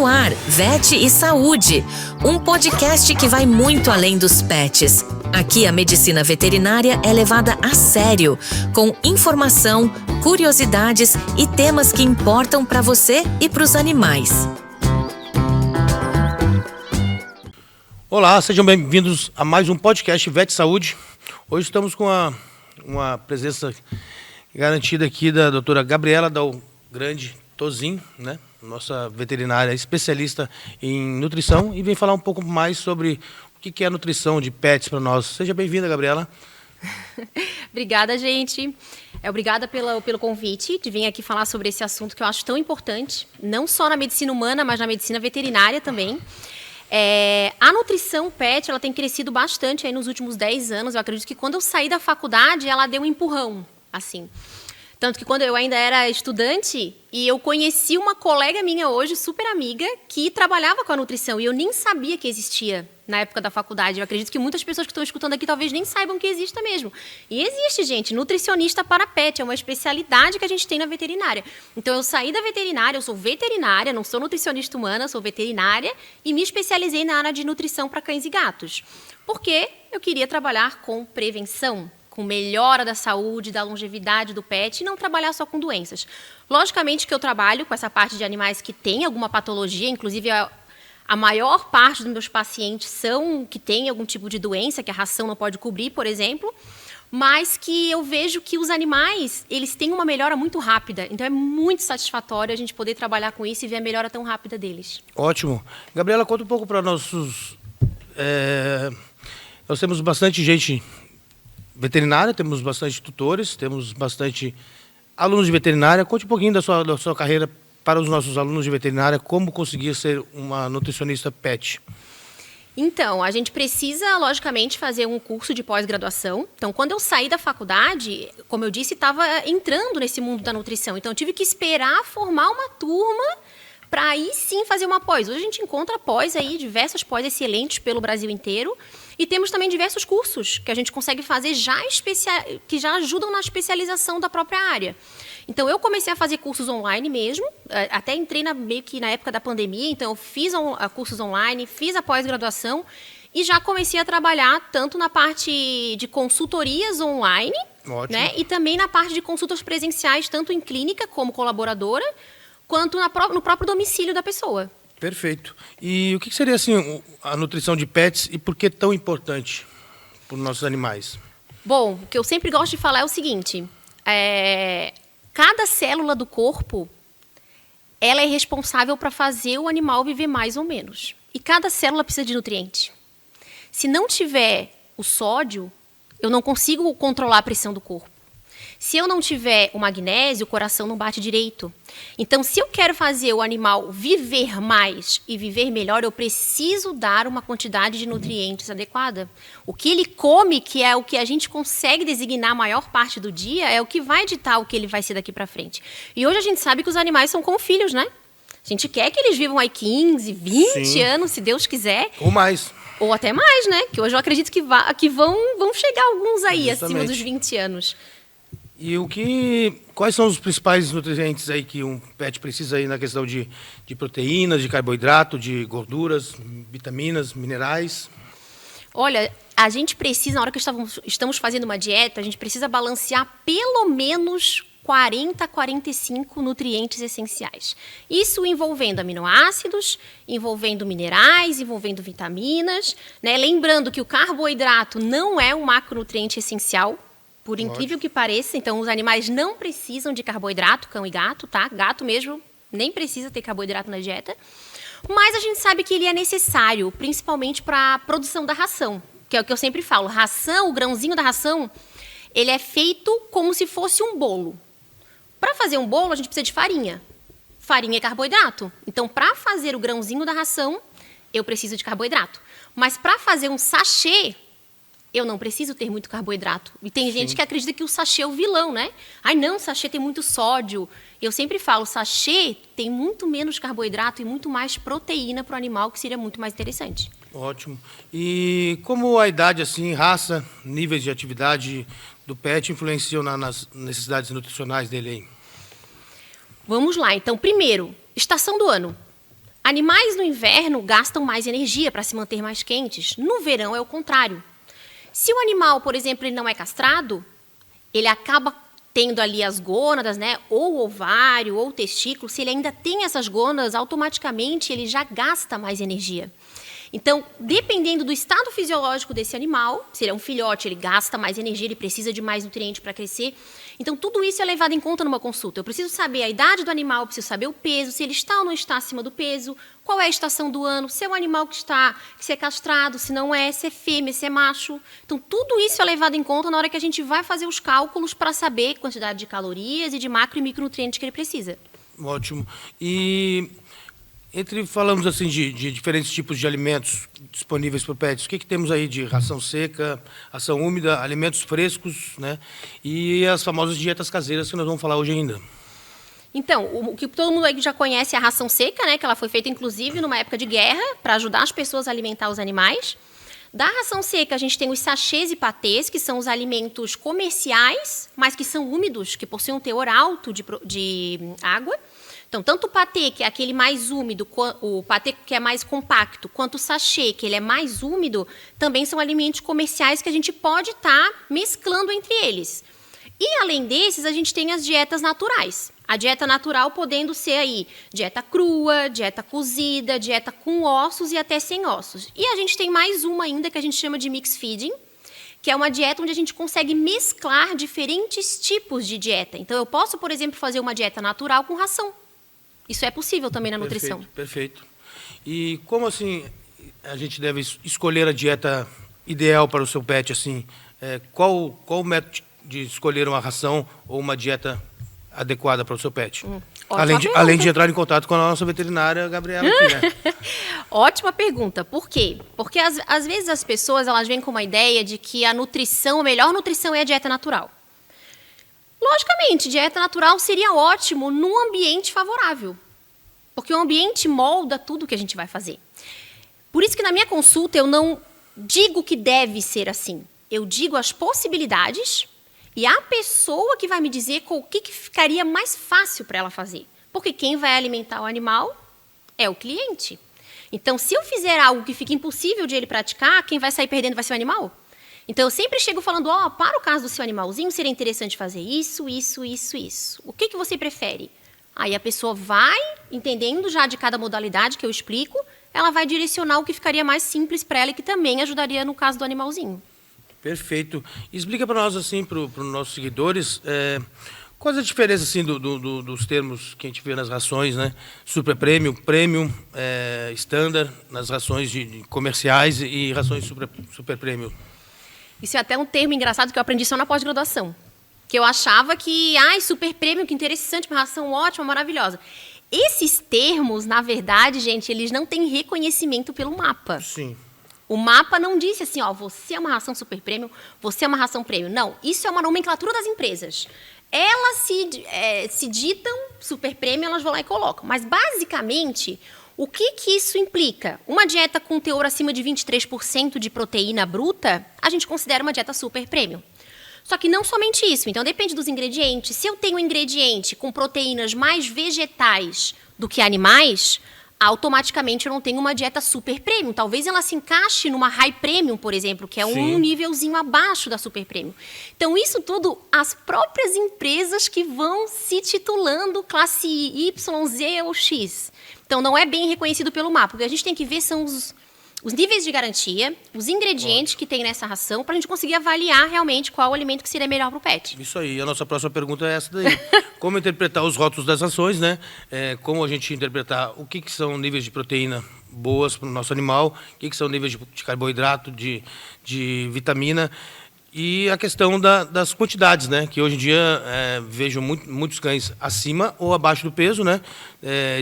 no ar, Vet e Saúde, um podcast que vai muito além dos pets. Aqui a medicina veterinária é levada a sério, com informação, curiosidades e temas que importam para você e para os animais. Olá, sejam bem-vindos a mais um podcast Vet e Saúde. Hoje estamos com uma presença garantida aqui da doutora Gabriela Dal Grande Tozin, né? Nossa veterinária especialista em nutrição, e vem falar um pouco mais sobre o que é a nutrição de pets para nós. Seja bem-vinda, Gabriela. Obrigada, gente. Obrigada pelo convite de vir aqui falar sobre esse assunto que eu acho tão importante, não só na medicina humana, mas na medicina veterinária também. A nutrição pet, ela tem crescido bastante aí nos últimos 10 anos. Eu acredito que quando eu saí da faculdade, ela deu um empurrão, assim. Tanto que quando eu ainda era estudante, e eu conheci uma colega minha hoje, super amiga, que trabalhava com a nutrição, e eu nem sabia que existia na época da faculdade. Eu acredito que muitas pessoas que estão escutando aqui talvez nem saibam que exista mesmo. E existe, gente, nutricionista para pet, é uma especialidade que a gente tem na veterinária. Então, eu saí da veterinária, eu sou veterinária, não sou nutricionista humana, sou veterinária, e me especializei na área de nutrição para cães e gatos. Porque eu queria trabalhar com prevenção, com melhora da saúde, da longevidade do pet, e não trabalhar só com doenças. Logicamente que eu trabalho com essa parte de animais que têm alguma patologia, inclusive a maior parte dos meus pacientes são que têm algum tipo de doença que a ração não pode cobrir, por exemplo, mas que eu vejo que os animais, eles têm uma melhora muito rápida. Então, é muito satisfatório a gente poder trabalhar com isso e ver a melhora tão rápida deles. Ótimo. Gabriela, conta um pouco para nossos... Nós temos bastante gente veterinária, temos bastante tutores, temos bastante alunos de veterinária. Conte um pouquinho da sua carreira para os nossos alunos de veterinária, como conseguir ser uma nutricionista pet. Então, a gente precisa, logicamente, fazer um curso de pós-graduação. Então, quando eu saí da faculdade, como eu disse, estava entrando nesse mundo da nutrição. Então, eu tive que esperar formar uma turma para aí sim fazer uma pós. Hoje a gente encontra pós aí, diversas pós excelentes pelo Brasil inteiro. E temos também diversos cursos que a gente consegue fazer que já ajudam na especialização da própria área. Então, eu comecei a fazer cursos online mesmo, até entrei meio que na época da pandemia, então eu fiz cursos online, fiz a pós-graduação e já comecei a trabalhar tanto na parte de consultorias online, né, e também na parte de consultas presenciais, tanto em clínica como colaboradora, quanto no próprio domicílio da pessoa. Perfeito. E o que seria assim a nutrição de pets e por que tão importante para os nossos animais? Bom, o que eu sempre gosto de falar é o seguinte: cada célula do corpo, ela é responsável para fazer o animal viver mais ou menos. E cada célula precisa de nutriente. Se não tiver o sódio, eu não consigo controlar a pressão do corpo. Se eu não tiver o magnésio, o coração não bate direito. Então, se eu quero fazer o animal viver mais e viver melhor, eu preciso dar uma quantidade de nutrientes adequada. O que ele come, que é o que a gente consegue designar a maior parte do dia, é o que vai ditar o que ele vai ser daqui para frente. E hoje a gente sabe que os animais são como filhos, né? A gente quer que eles vivam aí 15, 20 Sim. anos, se Deus quiser. Ou mais. Ou até mais, né? Que hoje eu acredito que vão chegar alguns aí, Justamente. acima dos 20 anos. E quais são os principais nutrientes aí que um pet precisa aí na questão de proteínas, de carboidrato, de gorduras, vitaminas, minerais? Olha, a gente precisa, na hora que estamos fazendo uma dieta, a gente precisa balancear pelo menos 40 a 45 nutrientes essenciais. Isso envolvendo aminoácidos, envolvendo minerais, envolvendo vitaminas, né? Lembrando que o carboidrato não é um macronutriente essencial, por incrível que pareça. Então, os animais não precisam de carboidrato, cão e gato, tá? Gato mesmo nem precisa ter carboidrato na dieta. Mas a gente sabe que ele é necessário, principalmente para a produção da ração, que é o que eu sempre falo. Ração, o grãozinho da ração, ele é feito como se fosse um bolo. Para fazer um bolo, a gente precisa de farinha. Farinha é carboidrato. Então, para fazer o grãozinho da ração, eu preciso de carboidrato. Mas para fazer um sachê, eu não preciso ter muito carboidrato. E tem gente que acredita que o sachê é o vilão, né? Ai, não, sachê tem muito sódio. Eu sempre falo, sachê tem muito menos carboidrato e muito mais proteína para o animal, que seria muito mais interessante. Ótimo. E como a idade, assim, raça, níveis de atividade do pet influenciam nas necessidades nutricionais dele aí? Vamos lá. Então, primeiro, estação do ano. Animais no inverno gastam mais energia para se manter mais quentes. No verão é o contrário. Se o animal, por exemplo, ele não é castrado, ele acaba tendo ali as gônadas, né, ou o ovário, ou o testículo. Se ele ainda tem essas gônadas, automaticamente ele já gasta mais energia. Então, dependendo do estado fisiológico desse animal, se ele é um filhote, ele gasta mais energia, ele precisa de mais nutriente para crescer. Então, tudo isso é levado em conta numa consulta. Eu preciso saber a idade do animal, eu preciso saber o peso, se ele está ou não está acima do peso, qual é a estação do ano, se é um animal que é castrado, se não é, se é fêmea, se é macho. Então, tudo isso é levado em conta na hora que a gente vai fazer os cálculos para saber a quantidade de calorias e de macro e micronutrientes que ele precisa. Ótimo. E falamos assim de diferentes tipos de alimentos disponíveis para pets, o que temos aí de ração seca, ração úmida, alimentos frescos, né? E as famosas dietas caseiras que nós vamos falar hoje ainda. Então, o que todo mundo aí já conhece é a ração seca, né? Que ela foi feita, inclusive, numa época de guerra, para ajudar as pessoas a alimentar os animais. Da ração seca, a gente tem os sachês e patês, que são os alimentos comerciais, mas que são úmidos, que possuem um teor alto de água. Então, tanto o patê, que é aquele mais úmido, o patê que é mais compacto, quanto o sachê, que ele é mais úmido, também são alimentos comerciais que a gente pode estar mesclando entre eles. E, além desses, a gente tem as dietas naturais. A dieta natural podendo ser aí dieta crua, dieta cozida, dieta com ossos e até sem ossos. E a gente tem mais uma ainda que a gente chama de mix feeding, que é uma dieta onde a gente consegue mesclar diferentes tipos de dieta. Então, eu posso, por exemplo, fazer uma dieta natural com ração. Isso é possível também na nutrição. Perfeito. E como assim a gente deve escolher a dieta ideal para o seu pet? Assim, qual o método de escolher uma ração ou uma dieta adequada para o seu pet? Além de entrar em contato com a nossa veterinária, Gabriela. Aqui, né? Ótima pergunta. Por quê? Porque às vezes as pessoas elas vêm com uma ideia de que a melhor nutrição é a dieta natural. Logicamente, dieta natural seria ótimo num ambiente favorável, porque o ambiente molda tudo que a gente vai fazer. Por isso que na minha consulta eu não digo que deve ser assim. Eu digo as possibilidades e a pessoa que vai me dizer o que ficaria mais fácil para ela fazer. Porque quem vai alimentar o animal é o cliente. Então, se eu fizer algo que fique impossível de ele praticar, quem vai sair perdendo vai ser o animal. Então, eu sempre chego falando, para o caso do seu animalzinho, seria interessante fazer isso. O que você prefere? Aí a pessoa vai, entendendo já de cada modalidade que eu explico, ela vai direcionar o que ficaria mais simples para ela e que também ajudaria no caso do animalzinho. Perfeito. Explica para nós, assim, para os nossos seguidores, qual a diferença assim, dos termos que a gente vê nas rações, né? Super Premium, Premium, Standard, nas rações comerciais e rações Super Premium. Isso é até um termo engraçado que eu aprendi só na pós-graduação. Que eu achava que, super prêmio, que interessante, uma ração ótima, maravilhosa. Esses termos, na verdade, gente, eles não têm reconhecimento pelo mapa. Sim. O mapa não disse assim, você é uma ração super prêmio, você é uma ração prêmio. Não, isso é uma nomenclatura das empresas. Elas se ditam super prêmio, elas vão lá e colocam. Mas, basicamente, o que isso implica? Uma dieta com teor acima de 23% de proteína bruta, a gente considera uma dieta super premium. Só que não somente isso, então depende dos ingredientes. Se eu tenho um ingrediente com proteínas mais vegetais do que animais, automaticamente eu não tenho uma dieta super premium. Talvez ela se encaixe numa high premium, por exemplo, que é um nívelzinho abaixo da super premium. Então, isso tudo, as próprias empresas que vão se titulando classe Y, Z ou X. Então, não é bem reconhecido pelo mapa. O que a gente tem que ver são os níveis de garantia, os ingredientes que tem nessa ração, para a gente conseguir avaliar realmente qual o alimento que seria melhor para o pet. Isso aí. A nossa próxima pergunta é essa daí. Como interpretar os rótulos das rações, né? Como a gente interpretar o que são níveis de proteína boas para o nosso animal, o que são níveis de carboidrato, de vitamina. E a questão das quantidades, né? Que hoje em dia vejo muitos cães acima ou abaixo do peso, né?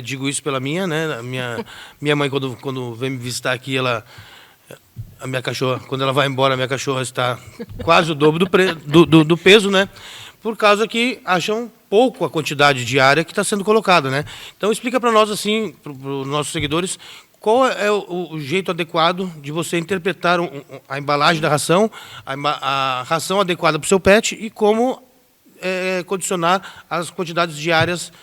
Digo isso pela minha, né? Minha mãe, quando vem me visitar aqui, a minha cachorra, quando ela vai embora, a minha cachorra está quase o dobro do peso, né? Por causa que acham pouco a quantidade diária que está sendo colocada, né? Então, explica para nós, assim, para os nossos seguidores, qual é o jeito adequado de você interpretar a embalagem da ração, a ração adequada para o seu pet e como condicionar as quantidades diárias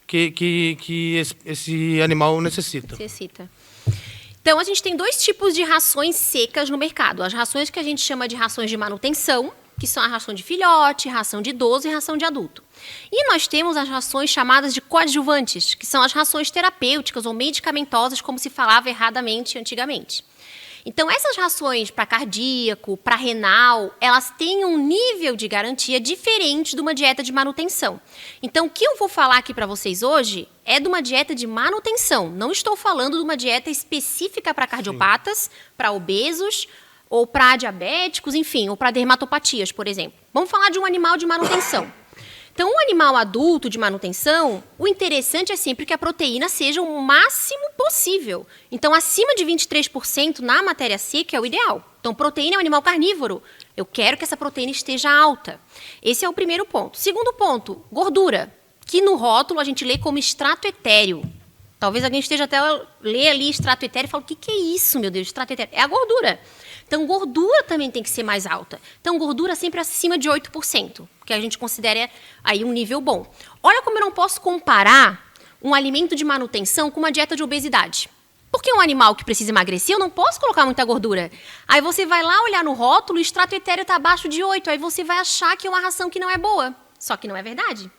que esse animal necessita. Então, a gente tem 2 tipos de rações secas no mercado. As rações que a gente chama de rações de manutenção, que são a ração de filhote, ração de idoso e ração de adulto. E nós temos as rações chamadas de coadjuvantes, que são as rações terapêuticas ou medicamentosas, como se falava erradamente antigamente. Então, essas rações para cardíaco, para renal, elas têm um nível de garantia diferente de uma dieta de manutenção. Então, o que eu vou falar aqui para vocês hoje é de uma dieta de manutenção. Não estou falando de uma dieta específica para cardiopatas, para obesos, ou para diabéticos, enfim, ou para dermatopatias, por exemplo. Vamos falar de um animal de manutenção. Então, um animal adulto de manutenção, o interessante é sempre que a proteína seja o máximo possível. Então, acima de 23% na matéria seca é o ideal. Então, proteína é um animal carnívoro. Eu quero que essa proteína esteja alta. Esse é o primeiro ponto. Segundo ponto, gordura, que no rótulo a gente lê como extrato etéreo. Talvez alguém esteja até lê ali extrato etéreo e fala, o que é isso, meu Deus, extrato etéreo? É a gordura. Então, gordura também tem que ser mais alta. Então, gordura sempre acima de 8%, que a gente considera aí um nível bom. Olha como eu não posso comparar um alimento de manutenção com uma dieta de obesidade. Porque um animal que precisa emagrecer, eu não posso colocar muita gordura. Aí você vai lá olhar no rótulo, o extrato etéreo está abaixo de 8, aí você vai achar que é uma ração que não é boa. Só que não é verdade.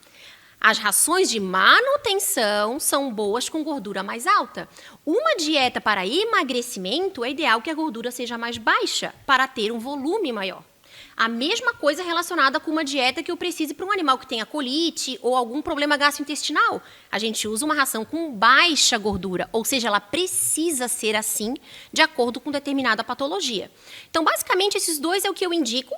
As rações de manutenção são boas com gordura mais alta. Uma dieta para emagrecimento é ideal que a gordura seja mais baixa para ter um volume maior. A mesma coisa relacionada com uma dieta que eu precise para um animal que tenha colite ou algum problema gastrointestinal. A gente usa uma ração com baixa gordura, ou seja, ela precisa ser assim de acordo com determinada patologia. Então, basicamente, esses 2 é o que eu indico.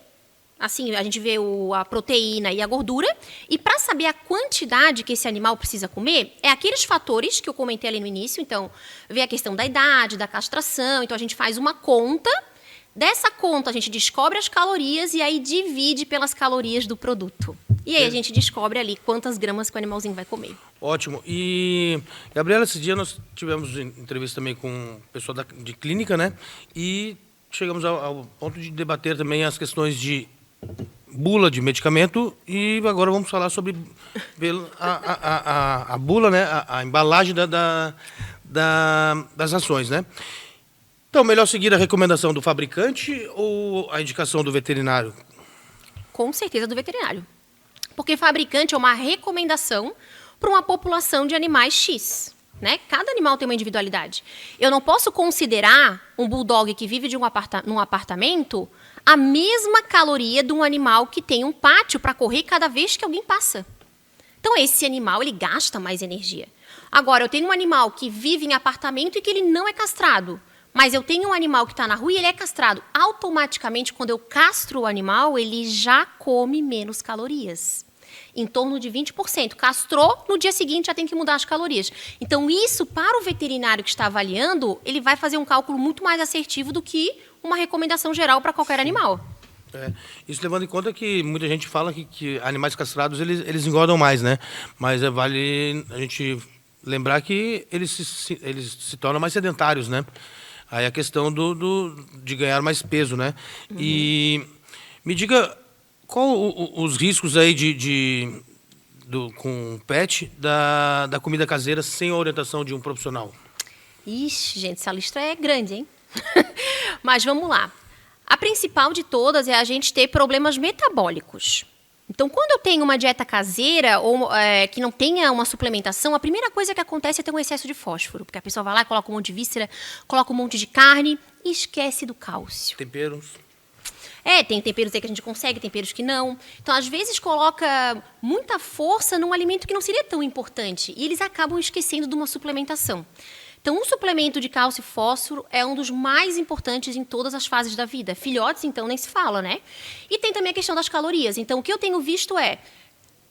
Assim, a gente vê a proteína e a gordura. E para saber a quantidade que esse animal precisa comer, é aqueles fatores que eu comentei ali no início. Então, vê a questão da idade, da castração. Então, a gente faz uma conta. Dessa conta, a gente descobre as calorias e aí divide pelas calorias do produto. E aí a gente descobre ali quantas gramas que o animalzinho vai comer. Ótimo. E, Gabriela, esse dia nós tivemos entrevista também com o pessoal de clínica, né? E chegamos ao ponto de debater também as questões de bula de medicamento e agora vamos falar sobre a bula, né? A embalagem das rações, né? Então, melhor seguir a recomendação do fabricante ou a indicação do veterinário? Com certeza do veterinário. Porque fabricante é uma recomendação para uma população de animais X. Né? Cada animal tem uma individualidade. Eu não posso considerar um bulldog que vive num apartamento a mesma caloria de um animal que tem um pátio para correr cada vez que alguém passa. Então, esse animal ele gasta mais energia. Agora, eu tenho um animal que vive em apartamento e que ele não é castrado. Mas eu tenho um animal que está na rua e ele é castrado. Automaticamente, quando eu castro o animal, ele já come menos calorias. Em torno de 20%. Castrou, no dia seguinte já tem que mudar as calorias. Então, isso, para o veterinário que está avaliando, ele vai fazer um cálculo muito mais assertivo do que uma recomendação geral para qualquer animal. Isso levando em conta que muita gente fala que animais castrados, eles engordam mais, né? Mas vale a gente lembrar que eles se tornam mais sedentários, né? Aí a questão de ganhar mais peso, né? Uhum. E me diga, qual os riscos aí com o pet da comida caseira sem a orientação de um profissional? Ixi, gente, essa lista é grande, hein? Mas vamos lá. A principal de todas é a gente ter problemas metabólicos. Então, quando eu tenho uma dieta caseira ou que não tenha uma suplementação, a primeira coisa que acontece é ter um excesso de fósforo. Porque a pessoa vai lá, coloca um monte de víscera, coloca um monte de carne e esquece do cálcio. Temperos. Tem temperos aí que a gente consegue, temperos que não. Então, às vezes, coloca muita força num alimento que não seria tão importante. E eles acabam esquecendo de uma suplementação. Então, um suplemento de cálcio e fósforo é um dos mais importantes em todas as fases da vida. Filhotes, então, nem se fala, né? E tem também a questão das calorias. Então, o que eu tenho visto é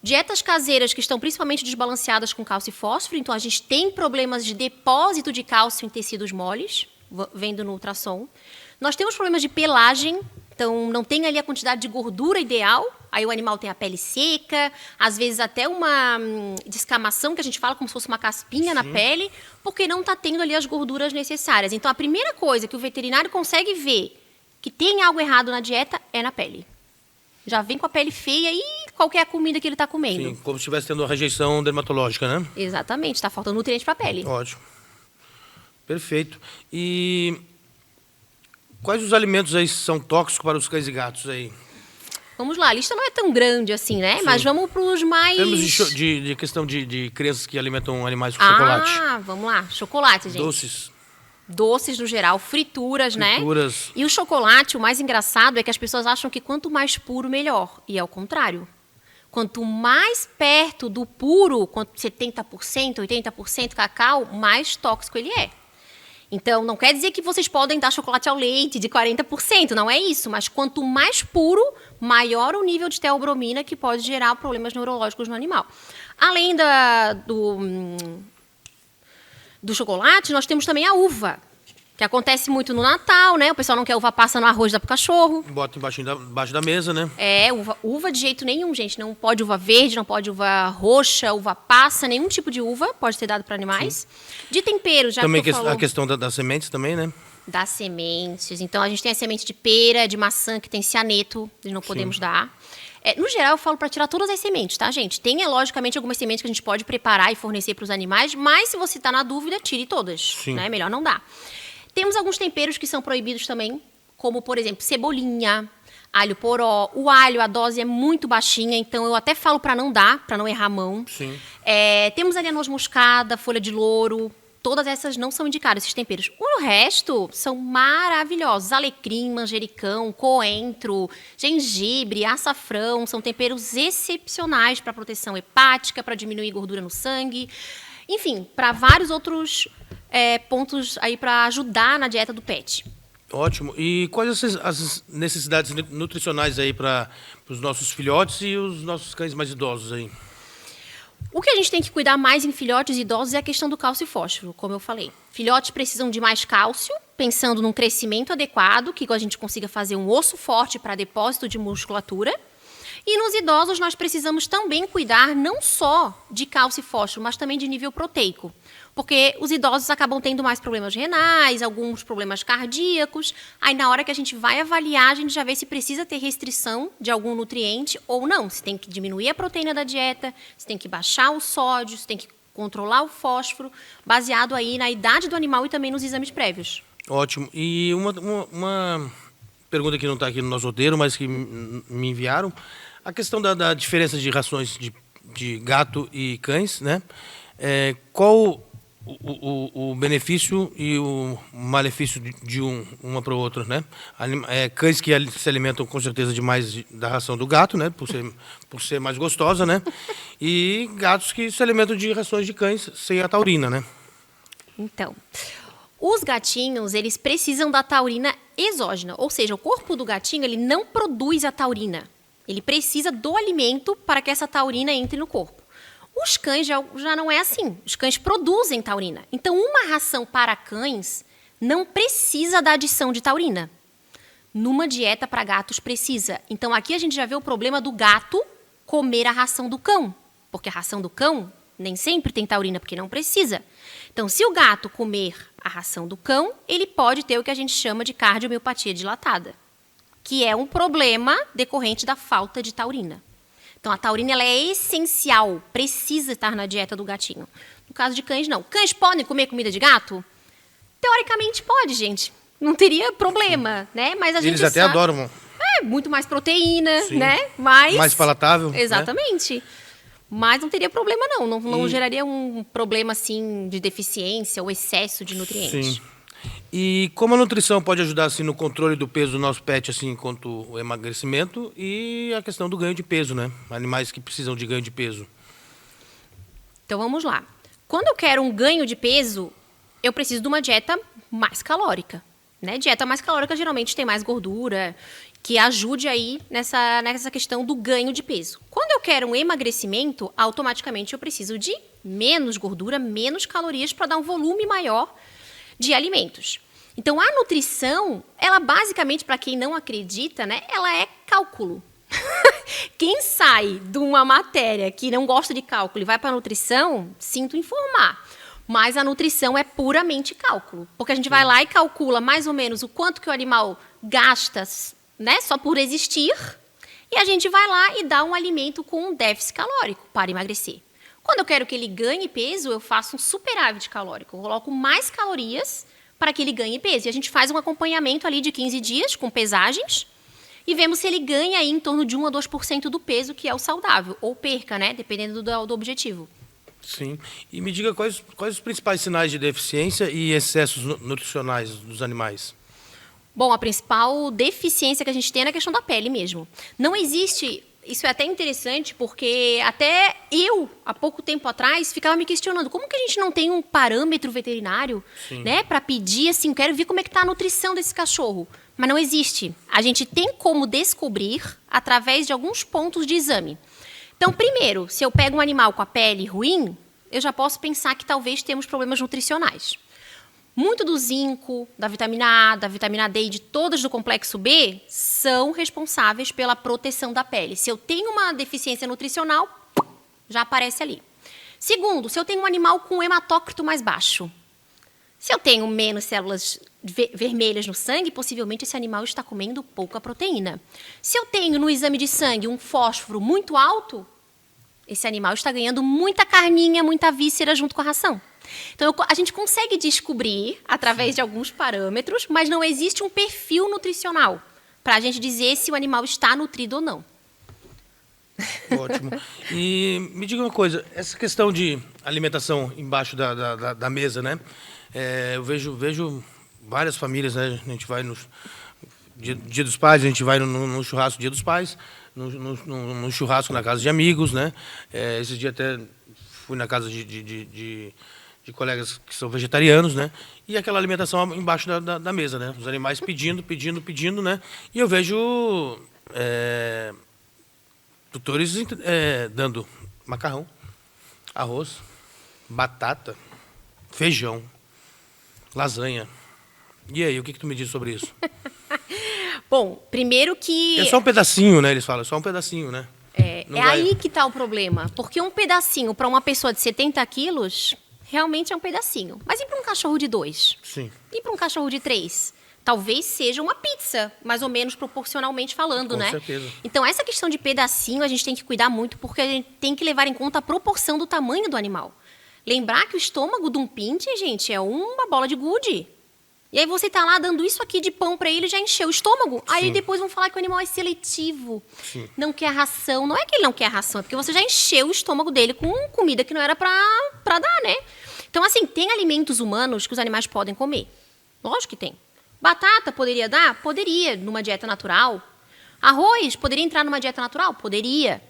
dietas caseiras que estão principalmente desbalanceadas com cálcio e fósforo. Então, a gente tem problemas de depósito de cálcio em tecidos moles, vendo no ultrassom. Nós temos problemas de pelagem. Então, não tem ali a quantidade de gordura ideal. Aí o animal tem a pele seca, às vezes até uma descamação, que a gente fala como se fosse uma caspinha na pele, porque não está tendo ali as gorduras necessárias. Então, a primeira coisa que o veterinário consegue ver que tem algo errado na dieta é na pele. Já vem com a pele feia e qual que é a comida que ele está comendo. Sim, como se estivesse tendo uma rejeição dermatológica, né? Exatamente, está faltando nutriente para a pele. Ótimo. Perfeito. E quais os alimentos aí são tóxicos para os cães e gatos aí? Vamos lá, a lista não é tão grande assim, né? Sim. Mas vamos para os mais... Temos de questão de crianças que alimentam animais com chocolate. Vamos lá. Chocolate, gente. Doces no geral, frituras, né? E o chocolate, o mais engraçado é que as pessoas acham que quanto mais puro, melhor. E é o contrário. Quanto mais perto do puro, 70%, 80% cacau, mais tóxico ele é. Então, não quer dizer que vocês podem dar chocolate ao leite de 40%, não é isso. Mas quanto mais puro, maior o nível de teobromina, que pode gerar problemas neurológicos no animal. Além do chocolate, nós temos também a uva, que acontece muito no Natal, né? O pessoal não quer uva passa no arroz, dá pro cachorro. Bota embaixo da mesa, né? Uva de jeito nenhum, gente. Não pode uva verde, não pode uva roxa, uva passa, nenhum tipo de uva pode ser dado para animais. Sim. De tempero, já também que falou... a questão das sementes também, né? Das sementes. Então, a gente tem a semente de pera, de maçã, que tem cianeto, que não podemos dar. No geral, eu falo para tirar todas as sementes, tá, gente? Tem, logicamente, algumas sementes que a gente pode preparar e fornecer para os animais, mas se você está na dúvida, tire todas. Né? Melhor não dar. Temos alguns temperos que são proibidos também, como, por exemplo, cebolinha, alho poró. O alho, a dose é muito baixinha, então eu até falo para não dar, para não errar a mão. Sim. Temos ali a noz moscada, folha de louro. Todas essas não são indicadas, esses temperos. O resto são maravilhosos. Alecrim, manjericão, coentro, gengibre, açafrão. São temperos excepcionais para proteção hepática, para diminuir gordura no sangue. Enfim, para vários outros pontos aí para ajudar na dieta do pet. Ótimo. E quais as necessidades nutricionais aí para os nossos filhotes e os nossos cães mais idosos aí? O que a gente tem que cuidar mais em filhotes e idosos é a questão do cálcio e fósforo, como eu falei. Filhotes precisam de mais cálcio, pensando num crescimento adequado, que a gente consiga fazer um osso forte para depósito de musculatura. E nos idosos nós precisamos também cuidar não só de cálcio e fósforo, mas também de nível proteico. Porque os idosos acabam tendo mais problemas renais, alguns problemas cardíacos. Aí, na hora que a gente vai avaliar, a gente já vê se precisa ter restrição de algum nutriente ou não. Se tem que diminuir a proteína da dieta, se tem que baixar o sódio, se tem que controlar o fósforo, baseado aí na idade do animal e também nos exames prévios. Ótimo. E uma pergunta que não está aqui no nosso roteiro, mas que me enviaram. A questão da diferença de rações de gato e cães, né? Qual o benefício e o malefício de uma para o outro, né? Cães que se alimentam com certeza demais da ração do gato, né? Por ser mais gostosa, né? E gatos que se alimentam de rações de cães sem a taurina, né? Então, os gatinhos, eles precisam da taurina exógena, ou seja, o corpo do gatinho, ele não produz a taurina. Ele precisa do alimento para que essa taurina entre no corpo. Os cães já não é assim. Os cães produzem taurina. Então, uma ração para cães não precisa da adição de taurina. Numa dieta para gatos precisa. Então, aqui a gente já vê o problema do gato comer a ração do cão. Porque a ração do cão nem sempre tem taurina, porque não precisa. Então, se o gato comer a ração do cão, ele pode ter o que a gente chama de cardiomiopatia dilatada, que é um problema decorrente da falta de taurina. Então, a taurina ela é essencial, precisa estar na dieta do gatinho. No caso de cães, não. Cães podem comer comida de gato? Teoricamente pode, gente. Não teria problema, né? Mas a gente Eles até adoram. Muito mais proteína, Sim. né? Mais palatável. Exatamente. Né? Mas não teria problema, não. Não geraria um problema, assim, de deficiência ou excesso de nutrientes. Sim. E como a nutrição pode ajudar assim, no controle do peso do nosso pet, assim, quanto o emagrecimento e a questão do ganho de peso, né? Animais que precisam de ganho de peso. Então, vamos lá. Quando eu quero um ganho de peso, eu preciso de uma dieta mais calórica, né? Dieta mais calórica geralmente tem mais gordura, que ajude aí nessa questão do ganho de peso. Quando eu quero um emagrecimento, automaticamente eu preciso de menos gordura, menos calorias para dar um volume maior de alimentos. Então, a nutrição, ela basicamente, para quem não acredita, né, ela é cálculo. Quem sai de uma matéria que não gosta de cálculo e vai para a nutrição, sinto informar. Mas a nutrição é puramente cálculo. Porque a gente vai lá e calcula mais ou menos o quanto que o animal gasta, né, só por existir, E a gente vai lá e dá um alimento com um déficit calórico para emagrecer. Quando eu quero que ele ganhe peso, eu faço um superávit calórico. Eu coloco mais calorias para que ele ganhe peso. E a gente faz um acompanhamento ali de 15 dias com pesagens e vemos se ele ganha aí em torno de 1 a 2% do peso, que é o saudável. Ou perca, né? Dependendo do objetivo. Sim. E me diga quais os principais sinais de deficiência e excessos nutricionais dos animais? Bom, a principal deficiência que a gente tem é na questão da pele mesmo. Não existe... Isso é até interessante, porque até eu, há pouco tempo atrás, ficava me questionando como que a gente não tem um parâmetro veterinário, né, para pedir assim, quero ver como é que está a nutrição desse cachorro. Mas não existe. A gente tem como descobrir através de alguns pontos de exame. Então, primeiro, se eu pego um animal com a pele ruim, eu já posso pensar que talvez temos problemas nutricionais. Muito do zinco, da vitamina A, da vitamina D e de todas do complexo B são responsáveis pela proteção da pele. Se eu tenho uma deficiência nutricional, já aparece ali. Segundo, se eu tenho um animal com hematócrito mais baixo. Se eu tenho menos células vermelhas no sangue, possivelmente esse animal está comendo pouca proteína. Se eu tenho no exame de sangue um fósforo muito alto, esse animal está ganhando muita carninha, muita víscera junto com a ração. Então, a gente consegue descobrir através de alguns parâmetros, mas não existe um perfil nutricional para a gente dizer se o animal está nutrido ou não. Ótimo. E me diga uma coisa, essa questão de alimentação embaixo da mesa, né? Eu vejo várias famílias, né? A gente vai no dia dos pais, a gente vai no churrasco dia dos pais, no churrasco na casa de amigos, né? Esse dia até fui na casa de colegas que são vegetarianos, né? E aquela alimentação embaixo da mesa, né? Os animais pedindo, né? E eu vejo tutores dando macarrão, arroz, batata, feijão, lasanha. E aí, o que tu me diz sobre isso? Bom, primeiro que... É só um pedacinho, né? Eles falam, é só um pedacinho, né? Aí que está o problema. Porque um pedacinho para uma pessoa de 70 quilos... realmente é um pedacinho. Mas e para um cachorro de 2? Sim. E para um cachorro de 3? Talvez seja uma pizza, mais ou menos proporcionalmente falando, né? Com certeza. Então, essa questão de pedacinho, a gente tem que cuidar muito, porque a gente tem que levar em conta a proporção do tamanho do animal. Lembrar que o estômago de um pinte, gente, é uma bola de gude. E aí você tá lá dando isso aqui de pão para ele, já encheu o estômago. Aí Sim. depois vão falar que o animal é seletivo. Sim. Não quer ração. Não é que ele não quer ração, é porque você já encheu o estômago dele com comida que não era para dar, né? Então, assim, tem alimentos humanos que os animais podem comer. Lógico que tem. Batata poderia dar? Poderia, numa dieta natural. Arroz poderia entrar numa dieta natural? Poderia.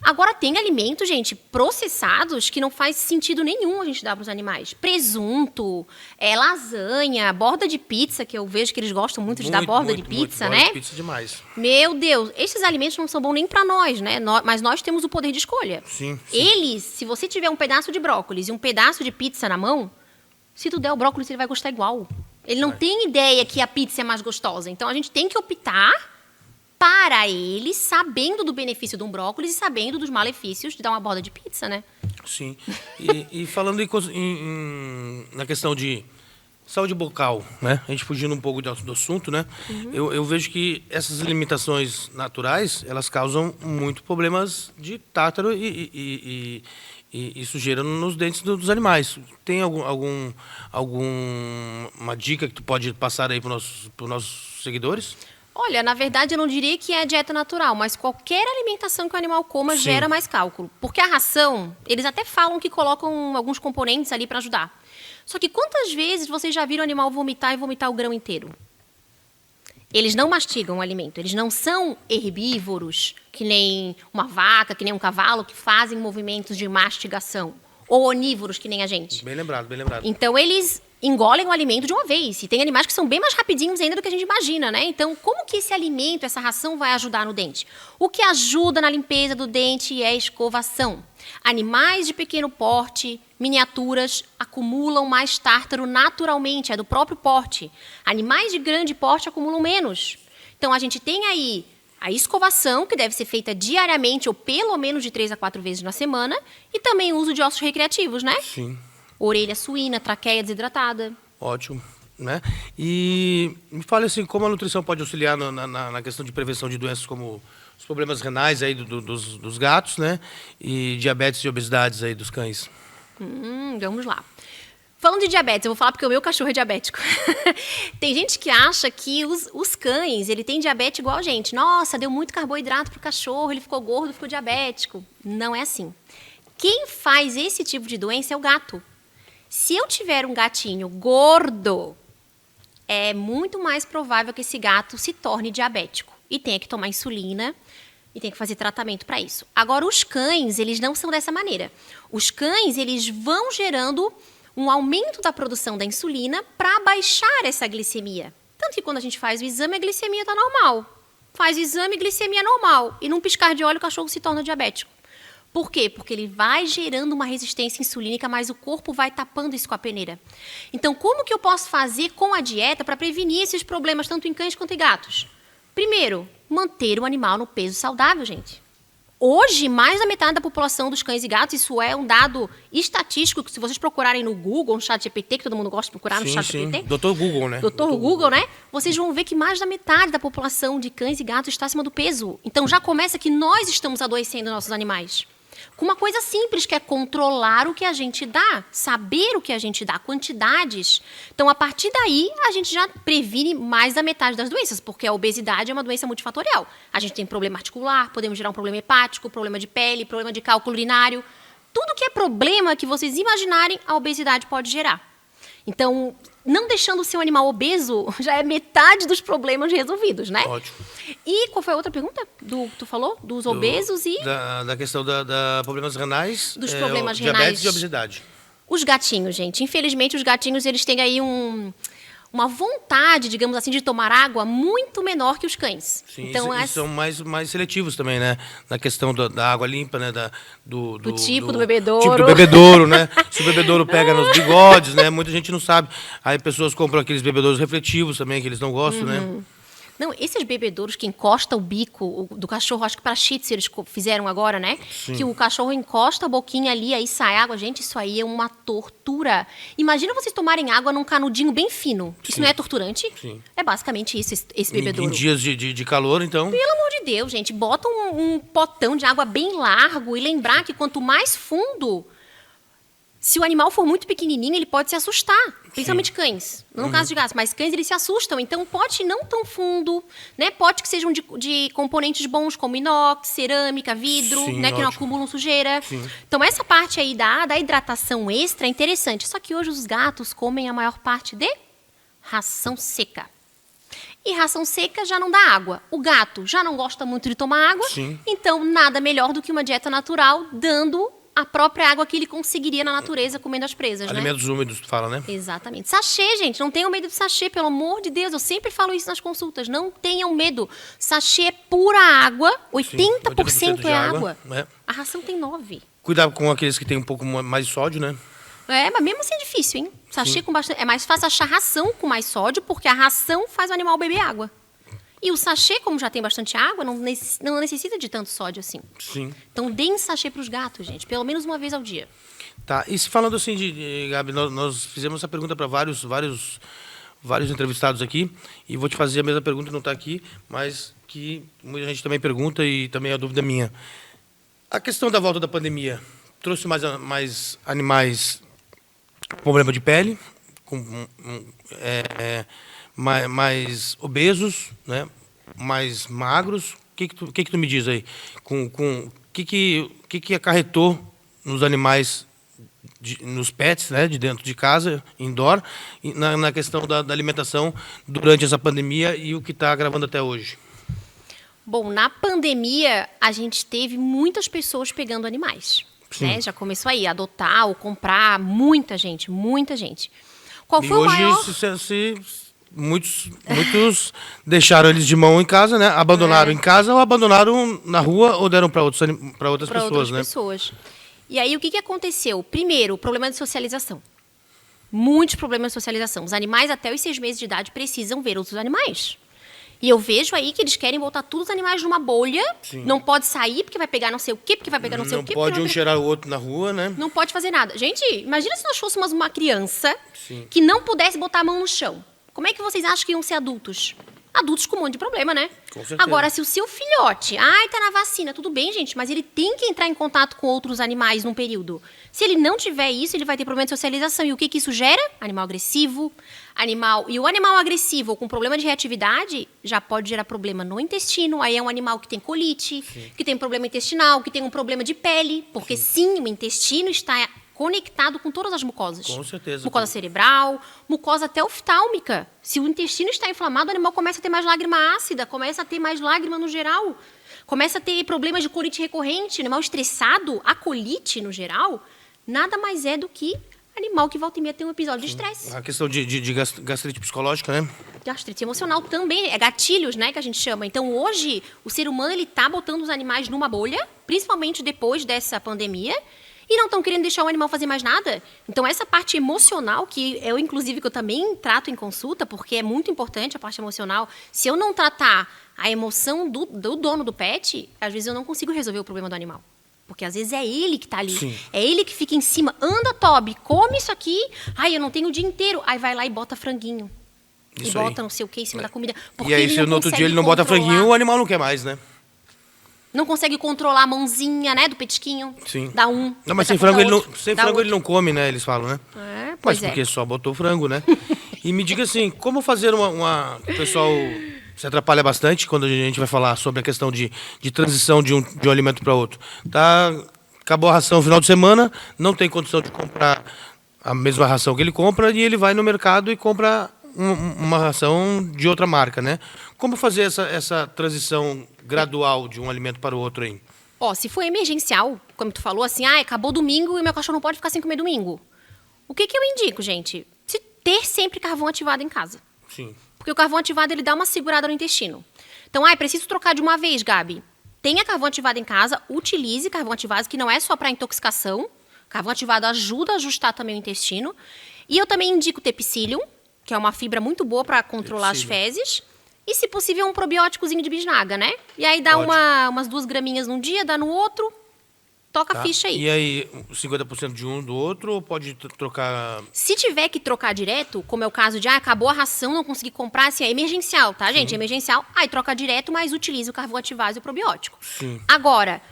Agora, tem alimentos, gente, processados que não faz sentido nenhum a gente dar para os animais. Presunto, lasanha, borda de pizza, que eu vejo que eles gostam muito de dar borda de pizza, né? Borda de pizza demais. Meu Deus, esses alimentos não são bons nem para nós, né? Mas nós temos o poder de escolha. Sim. Eles, se você tiver um pedaço de brócolis e um pedaço de pizza na mão, se tu der o brócolis, ele vai gostar igual. Ele não tem ideia que a pizza é mais gostosa. Então, a gente tem que optar para ele, sabendo do benefício de um brócolis e sabendo dos malefícios de dar uma borda de pizza, né? Sim. E falando na questão de saúde bucal, né? A gente fugindo um pouco do assunto, né? Uhum. Eu vejo que essas limitações naturais, elas causam muito problemas de tártaro e sujeira nos dentes dos animais. Tem alguma dica que tu pode passar aí para os nossos seguidores? Olha, na verdade, eu não diria que é dieta natural, mas qualquer alimentação que o animal coma Sim. gera mais cálculo. Porque a ração, eles até falam que colocam alguns componentes ali para ajudar. Só que quantas vezes vocês já viram o animal vomitar e vomitar o grão inteiro? Eles não mastigam o alimento, eles não são herbívoros, que nem uma vaca, que nem um cavalo, que fazem movimentos de mastigação. Ou onívoros, que nem a gente. Bem lembrado, bem lembrado. Então, eles engolem o alimento de uma vez. E tem animais que são bem mais rapidinhos ainda do que a gente imagina, né? Então, como que esse alimento, essa ração vai ajudar no dente? O que ajuda na limpeza do dente é a escovação. Animais de pequeno porte, miniaturas, acumulam mais tártaro naturalmente, é do próprio porte. Animais de grande porte acumulam menos. Então, a gente tem aí a escovação, que deve ser feita diariamente ou pelo menos de 3 a 4 vezes na semana, e também o uso de ossos recreativos, né? Sim. Orelha suína, traqueia desidratada. Ótimo. Né? E me fale assim, como a nutrição pode auxiliar na questão de prevenção de doenças como os problemas renais aí dos gatos, né? E diabetes e obesidades aí dos cães. Vamos lá. Falando de diabetes, eu vou falar porque o meu cachorro é diabético. Tem gente que acha que os cães, ele tem diabetes igual a gente. Nossa, deu muito carboidrato pro cachorro, ele ficou gordo, ficou diabético. Não é assim. Quem faz esse tipo de doença é o gato. Se eu tiver um gatinho gordo, é muito mais provável que esse gato se torne diabético e tenha que tomar insulina e tenha que fazer tratamento para isso. Agora, os cães, eles não são dessa maneira. Os cães, eles vão gerando um aumento da produção da insulina para baixar essa glicemia. Tanto que quando a gente faz o exame, a glicemia está normal. Faz o exame, glicemia normal. E num piscar de olho, o cachorro se torna diabético. Por quê? Porque ele vai gerando uma resistência insulínica, mas o corpo vai tapando isso com a peneira. Então, como que eu posso fazer com a dieta para prevenir esses problemas, tanto em cães quanto em gatos? Primeiro, manter o animal no peso saudável, gente. Hoje, mais da metade da população dos cães e gatos, isso é um dado estatístico, que se vocês procurarem no Google, no ChatGPT, que todo mundo gosta de procurar no ChatGPT. Doutor Google, né? Doutor Google, né? Vocês vão ver que mais da metade da população de cães e gatos está acima do peso. Então, já começa que nós estamos adoecendo nossos animais. Com uma coisa simples, que é controlar o que a gente dá, saber o que a gente dá, quantidades. Então, a partir daí, a gente já previne mais da metade das doenças, porque a obesidade é uma doença multifatorial. A gente tem problema articular, podemos gerar um problema hepático, problema de pele, problema de cálculo urinário. Tudo que é problema que vocês imaginarem, a obesidade pode gerar. Então, não deixando o seu animal obeso, já é metade dos problemas resolvidos, né? Ótimo. E qual foi a outra pergunta? Tu falou? Dos obesos e... Da questão da problemas renais. Dos problemas diabetes renais. e obesidade. Os gatinhos, gente. Infelizmente, os gatinhos, eles têm aí uma vontade, digamos assim, de tomar água muito menor que os cães. Sim, então, e são mais seletivos também, né? Na questão da água limpa, né? Do tipo do bebedouro. Tipo do bebedouro, né? Se o bebedouro pega nos bigodes, né? Muita gente não sabe. Aí pessoas compram aqueles bebedouros refletivos também, que eles não gostam, né? Não, esses bebedouros que encosta o bico do cachorro, acho que para Shih Tzu eles fizeram agora, né? Sim. Que o cachorro encosta a boquinha ali, aí sai água. Gente, isso aí é uma tortura. Imagina vocês tomarem água num canudinho bem fino. Isso Sim. não é torturante? Sim. É basicamente isso, esse bebedouro. Em dias de calor, então... Pelo amor de Deus, gente, bota um potão de água bem largo e lembrar que quanto mais fundo, se o animal for muito pequenininho, ele pode se assustar, principalmente cães. Não no caso de gatos, mas cães eles se assustam. Então, pote não tão fundo, né? Pote que sejam de componentes bons, como inox, cerâmica, vidro, Sim, né? Que não ótimo. acumulam sujeira. Sim. Então, essa parte aí da hidratação extra é interessante. Só que hoje os gatos comem a maior parte de ração seca. E ração seca já não dá água. O gato já não gosta muito de tomar água. Sim. Então, nada melhor do que uma dieta natural, dando a própria água que ele conseguiria na natureza comendo as presas, né? Alimentos úmidos, tu fala, né? Exatamente. Sachê, gente, não tenham medo de sachê, pelo amor de Deus. Eu sempre falo isso nas consultas. Não tenham medo. Sachê é pura água, 80% de é água. É. A ração tem 9%. Cuidado com aqueles que têm um pouco mais de sódio, né? É, mas mesmo assim é difícil, hein? Sachê com bastante... É mais fácil achar ração com mais sódio, porque a ração faz o animal beber água. E o sachê, como já tem bastante água, não necessita de tanto sódio assim. Sim. Então, deem sachê para os gatos, gente. Pelo menos uma vez ao dia. Tá, e se falando assim Gabi, nós fizemos essa pergunta para vários entrevistados aqui, e vou te fazer a mesma pergunta, não está aqui, mas que muita gente também pergunta e também é a dúvida minha. A questão da volta da pandemia trouxe mais animais com problema de pele, com mais obesos, né? Mais magros. O que tu me diz aí? O que acarretou nos animais, nos pets, né, de dentro de casa, indoor, na questão da alimentação durante essa pandemia e o que está agravando até hoje? Bom, na pandemia, a gente teve muitas pessoas pegando animais. Né? Já começou aí, adotar ou comprar, muita gente, muita gente. Qual foi o maior... Muitos deixaram eles de mão em casa, né? Abandonaram em casa ou abandonaram na rua ou deram para outras pessoas, né? Pessoas. E aí, o que aconteceu? Primeiro, o problema de socialização. Muitos problemas de socialização. Os animais, até os 6 meses de idade, precisam ver outros animais. E eu vejo aí que eles querem botar todos os animais numa bolha. Sim. Não pode sair porque vai pegar não sei o quê, porque vai pegar não sei o quê. Não pode um cheirar o outro na rua, né? Não pode fazer nada. Gente, imagina se nós fôssemos uma criança Sim. que não pudesse botar a mão no chão. Como é que vocês acham que iam ser adultos? adultos com um monte de problema, né? Com certeza. Agora, se o seu filhote, tá na vacina, tudo bem, gente, mas ele tem que entrar em contato com outros animais num período. Se ele não tiver isso, ele vai ter problema de socialização. E o que isso gera? Animal agressivo, E o animal agressivo ou com problema de reatividade já pode gerar problema no intestino. Aí é um animal que tem colite, que tem problema intestinal, que tem um problema de pele. Porque sim, o intestino está conectado com todas as mucosas. Com certeza. Mucosa cerebral, mucosa até oftálmica. Se o intestino está inflamado, o animal começa a ter mais lágrima ácida, começa a ter mais lágrima no geral. Começa a ter problemas de colite recorrente. Animal estressado, a colite, no geral, nada mais é do que animal que volta e meia tem um episódio de estresse. A questão de gastrite psicológica, né? Gastrite emocional também, é gatilhos, né, que a gente chama. Então, hoje, o ser humano, ele tá botando os animais numa bolha, principalmente depois dessa pandemia, e não estão querendo deixar o animal fazer mais nada. Então, essa parte emocional, que eu, inclusive, que eu também trato em consulta, porque é muito importante a parte emocional, se eu não tratar a emoção do dono do pet, às vezes eu não consigo resolver o problema do animal. Porque às vezes é ele que está ali. Sim. É ele que fica em cima. Anda, Toby, come isso aqui. Eu não tenho o dia inteiro. Aí vai lá e bota franguinho. Isso e bota aí. não sei o que em cima da comida. Porque E aí, ele se não no outro consegue dia ele não bota controlar. franguinho, o animal não quer mais, né? Não consegue controlar a mãozinha, né, do petisquinho. Sim. Dá um. Não, mas depois sem dá frango, ele não, outro, sem dá frango outro. ele não come, né? Eles falam, né? É, Mas pois é. porque só botou frango, né? E me diga assim, como fazer uma... O pessoal se atrapalha bastante quando a gente vai falar sobre a questão de transição de um alimento para outro. Acabou a ração no final de semana, não tem condição de comprar a mesma ração que ele compra e ele vai no mercado e compra uma ração de outra marca, né? Como fazer essa transição gradual de um alimento para o outro aí? Se for emergencial, como tu falou, assim, acabou domingo e meu cachorro não pode ficar sem comer domingo. O que eu indico, gente? Ter sempre carvão ativado em casa. Sim. Porque o carvão ativado, ele dá uma segurada no intestino. Então, preciso trocar de uma vez, Gabi. Tenha carvão ativado em casa, utilize carvão ativado, que não é só para intoxicação. Carvão ativado ajuda a ajustar também o intestino. E eu também indico ter psyllium, que é uma fibra muito boa para controlar as fezes. E, se possível, um probióticozinho de bisnaga, né? E aí dá umas 2 graminhas num dia, dá no outro, toca a ficha aí. E aí, 50% de um do outro ou pode trocar... Se tiver que trocar direto, como é o caso de acabou a ração, não consegui comprar, assim, é emergencial, tá, gente? É emergencial, aí troca direto, mas utiliza o carvão ativado e o probiótico. Sim. Agora,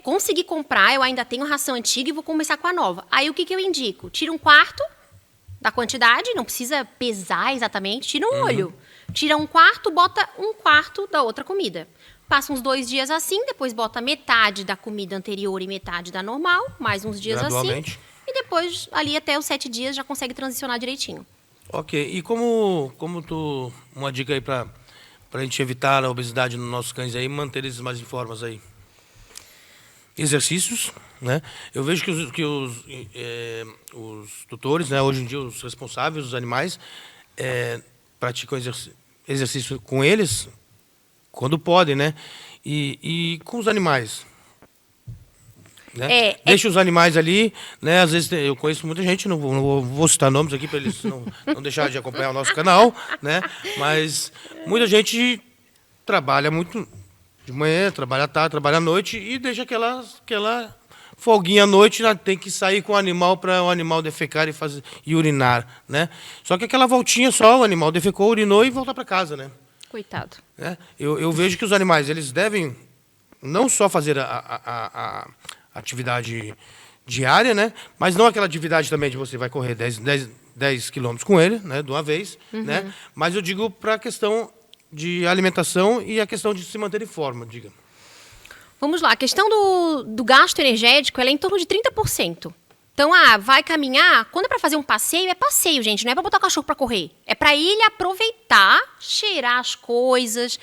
conseguir comprar, eu ainda tenho ração antiga e vou começar com a nova. Aí o que eu indico? Tira 1/4 da quantidade, não precisa pesar exatamente, tira um olho. Tira 1/4, bota 1/4 da outra comida. Passa uns 2 dias assim, depois bota metade da comida anterior e metade da normal, mais uns dias assim. Gradualmente. E depois, ali até os 7 dias, já consegue transicionar direitinho. Ok. E uma dica aí pra gente evitar a obesidade nos nossos cães aí e manter eles mais em formas aí? Exercícios, né? Eu vejo que os tutores, né, hoje em dia os responsáveis, os animais, praticam exercício com eles quando podem, né? E com os animais, né? Deixa os animais ali, né? Às vezes eu conheço muita gente, não vou citar nomes aqui para eles não deixarem de acompanhar o nosso canal, né? Mas muita gente trabalha muito de manhã, trabalha à tarde, trabalha à noite e deixa aquela folguinha à noite, tem que sair com o animal para o animal defecar e urinar, né? Só que aquela voltinha só, o animal defecou, urinou e volta para casa, né? Coitado. Eu vejo que os animais, eles devem não só fazer a atividade diária, né? Mas não aquela atividade também de você vai correr 10 quilômetros com ele, né? De uma vez, né? Mas eu digo para a questão de alimentação e a questão de se manter em forma, diga. Vamos lá, a questão do gasto energético, ela é em torno de 30%. Então, vai caminhar, quando é para fazer um passeio, é passeio, gente, não é para botar o cachorro para correr. É para ele aproveitar, cheirar as coisas,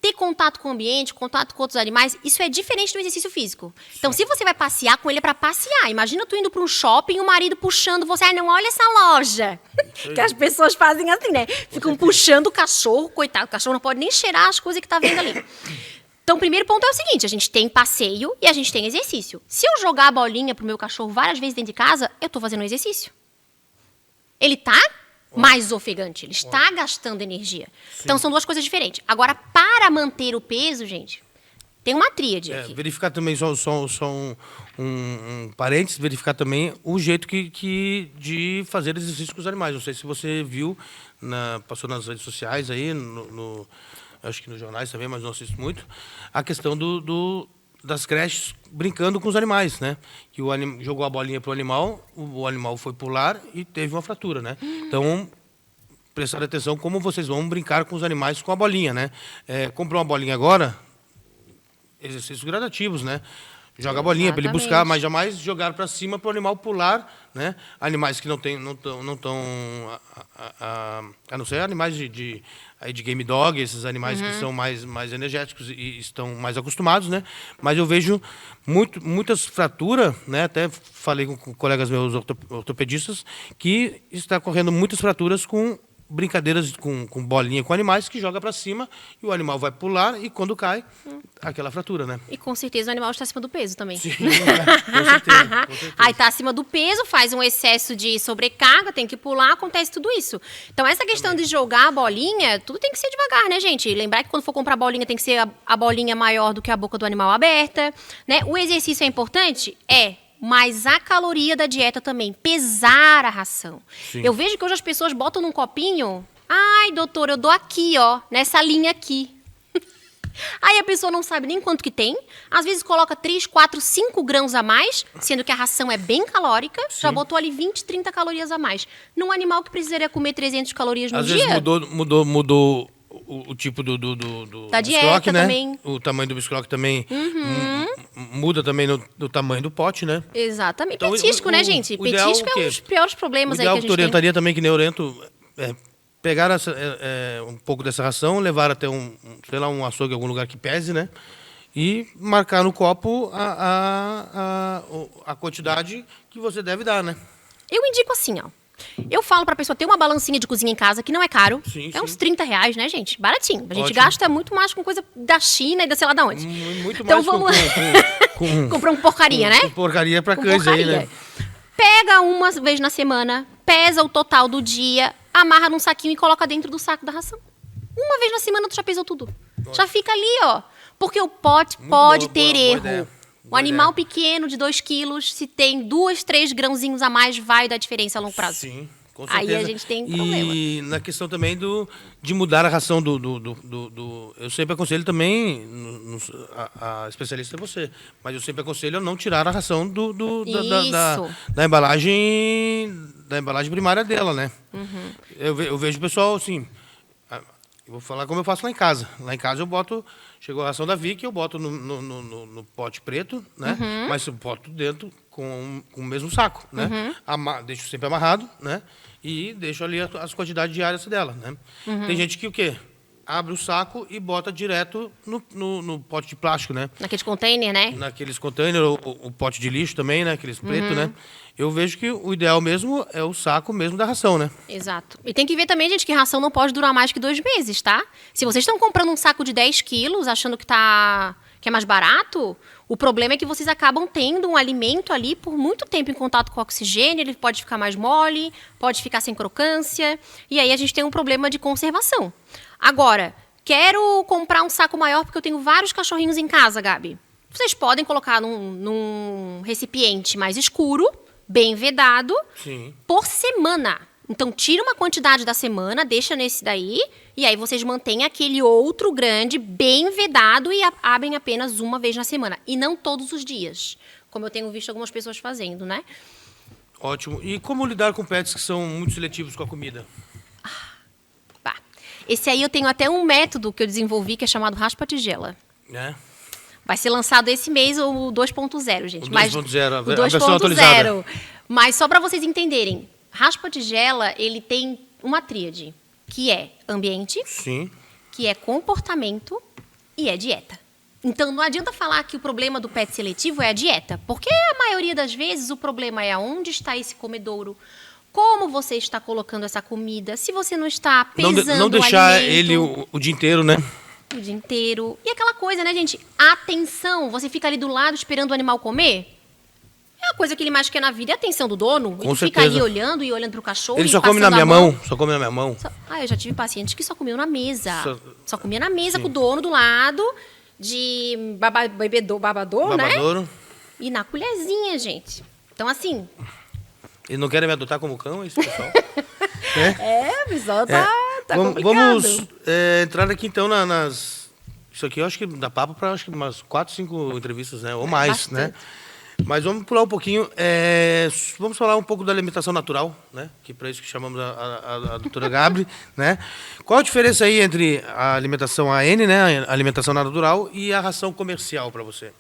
ter contato com o ambiente, contato com outros animais. Isso é diferente do exercício físico. Então, se você vai passear com ele, é para passear. Imagina tu indo para um shopping e o marido puxando você, não olha essa loja. Que as pessoas fazem assim, né? Ficam puxando o cachorro, coitado, o cachorro não pode nem cheirar as coisas que tá vendo ali. Então, o primeiro ponto é o seguinte, a gente tem passeio e a gente tem exercício. Se eu jogar a bolinha pro meu cachorro várias vezes dentro de casa, eu tô fazendo um exercício. Ele tá mais ofegante, ele está gastando energia. Sim. Então, são 2 coisas diferentes. Agora, para manter o peso, gente, Tem uma tríade aqui. Verificar também, só um parênteses, verificar também o jeito de fazer exercício com os animais. Não sei se você viu, passou nas redes sociais aí, acho que nos jornais também, mas não assisto muito, a questão das creches brincando com os animais, né? Que jogou a bolinha pro animal, o animal foi pular e teve uma fratura, né? Então, prestar atenção como vocês vão brincar com os animais com a bolinha, né? Comprou uma bolinha agora, exercícios gradativos, né? Joga a bolinha para ele buscar, mas jamais jogar para cima para o animal pular, né? Animais que não estão, a não ser animais de game dog, esses animais que são mais energéticos e estão mais acostumados, né? Mas eu vejo muitas fraturas, né? Até falei com colegas meus ortopedistas que está correndo muitas fraturas com brincadeiras com bolinha com animais que joga para cima e o animal vai pular e quando cai, aquela fratura, né? E com certeza o animal está acima do peso também. Sim, com certeza. Aí está acima do peso, faz um excesso de sobrecarga, tem que pular, acontece tudo isso. Então essa questão de jogar a bolinha, tudo tem que ser devagar, né, gente? Lembrar que quando for comprar bolinha tem que ser a bolinha maior do que a boca do animal aberta, né? O exercício é importante? Mas a caloria da dieta também, pesar a ração. Sim. Eu vejo que hoje as pessoas botam num copinho, ai, doutor, eu dou aqui, ó, nessa linha aqui. Aí a pessoa não sabe nem quanto que tem, às vezes coloca 3, 4, 5 grãos a mais, sendo que a ração é bem calórica, já botou ali 20, 30 calorias a mais. Num animal que precisaria comer 300 calorias no dia... Às vezes mudou o tipo do da dieta biscroque, né? também. O tamanho do biscroque também muda também do tamanho do pote, né? Exatamente. Então, petisco, né, gente? Petisco é um dos piores problemas aí que a gente tem. O ideal que eu orientaria também, que nem eu oriento, pegar um pouco dessa ração, levar até um açougue em algum lugar que pese, né? E marcar no copo a quantidade que você deve dar, né? Eu indico assim, ó. Eu falo pra pessoa ter uma balancinha de cozinha em casa, que não é caro. Sim, é uns sim. R$30, né, gente? Baratinho. A gente Ótimo. gasta muito mais com coisa da China e da sei lá de onde. Muito Então mais vamos com comprar um porcaria, né? com porcaria pra Com cães aí, porcaria. né? Pega uma vez na semana, pesa o total do dia, amarra num saquinho e coloca dentro do saco da ração. Uma vez na semana tu já pesou tudo. Já fica ali, ó. Porque o pote pode ter boa erro. ideia. O animal pequeno de 2 quilos, se tem 2, 3 grãozinhos a mais, vai dar diferença a longo prazo. Sim, com Aí certeza. a gente tem problema. E na questão também de mudar a ração eu sempre aconselho também, a especialista é você, mas eu sempre aconselho a não tirar a ração da embalagem primária dela, né? Eu vejo o pessoal assim, eu vou falar como eu faço lá em casa. Lá em casa eu boto, chegou a ração da Vicky, eu boto no pote preto, né? Mas eu boto dentro com o mesmo saco, né? Deixo sempre amarrado, né? E deixo ali as quantidades diárias dela, né? Tem gente que o quê? Abre o saco e bota direto no pote de plástico, né? Naquele container, né? Naqueles containers, o pote de lixo também, né? Aqueles pretos, né? Eu vejo que o ideal mesmo é o saco mesmo da ração, né? Exato. E tem que ver também, gente, que ração não pode durar mais que 2 meses, tá? Se vocês estão comprando um saco de 10 quilos, achando que é mais barato, o problema é que vocês acabam tendo um alimento ali por muito tempo em contato com o oxigênio, ele pode ficar mais mole, pode ficar sem crocância, e aí a gente tem um problema de conservação. Agora, quero comprar um saco maior porque eu tenho vários cachorrinhos em casa, Gabi. Vocês podem colocar num recipiente mais escuro, bem vedado, Sim. por semana. Então, tira uma quantidade da semana, deixa nesse daí, e aí vocês mantêm aquele outro grande, bem vedado, e abrem apenas uma vez na semana. E não todos os dias, como eu tenho visto algumas pessoas fazendo, né? Ótimo. E como lidar com pets que são muito seletivos com a comida? Pá. Esse aí eu tenho até um método que eu desenvolvi, que é chamado raspa-tigela. Né? Vai ser lançado esse mês o 2.0, gente. O 2.0, a o versão atualizada. Mas só para vocês entenderem, raspa-tigela, ele tem uma tríade, que é ambiente, Sim. que é comportamento e é dieta. Então, não adianta falar que o problema do pet seletivo é a dieta, porque a maioria das vezes o problema é onde está esse comedouro, como você está colocando essa comida, se você não está pesando Não deixar o alimento, ele o dia inteiro, né? o dia inteiro. E aquela coisa, né, gente? Atenção, você fica ali do lado esperando o animal comer. É a coisa que ele mais quer na vida, é a atenção do dono. Com ele fica certeza. ali olhando e olhando pro cachorro. Ele e só come na passando minha a mão. Só come na minha mão. Eu já tive pacientes que só comiam na mesa. Só- Só comia na mesa Sim. com o dono do lado. de babadouro, né? E na colherzinha, gente. Então, assim... E não querem me adotar como cão, é isso, pessoal? O pessoal tá complicado. Vamos entrar aqui, então, nas... Isso aqui eu acho que dá papo para umas 4, 5 entrevistas, né? Ou mais, bastante, né? Mas vamos pular um pouquinho. Vamos falar um pouco da alimentação natural, né? Que para isso que chamamos a doutora Gabri, né? Qual a diferença aí entre a alimentação AN, né? A alimentação natural e a ração comercial para você?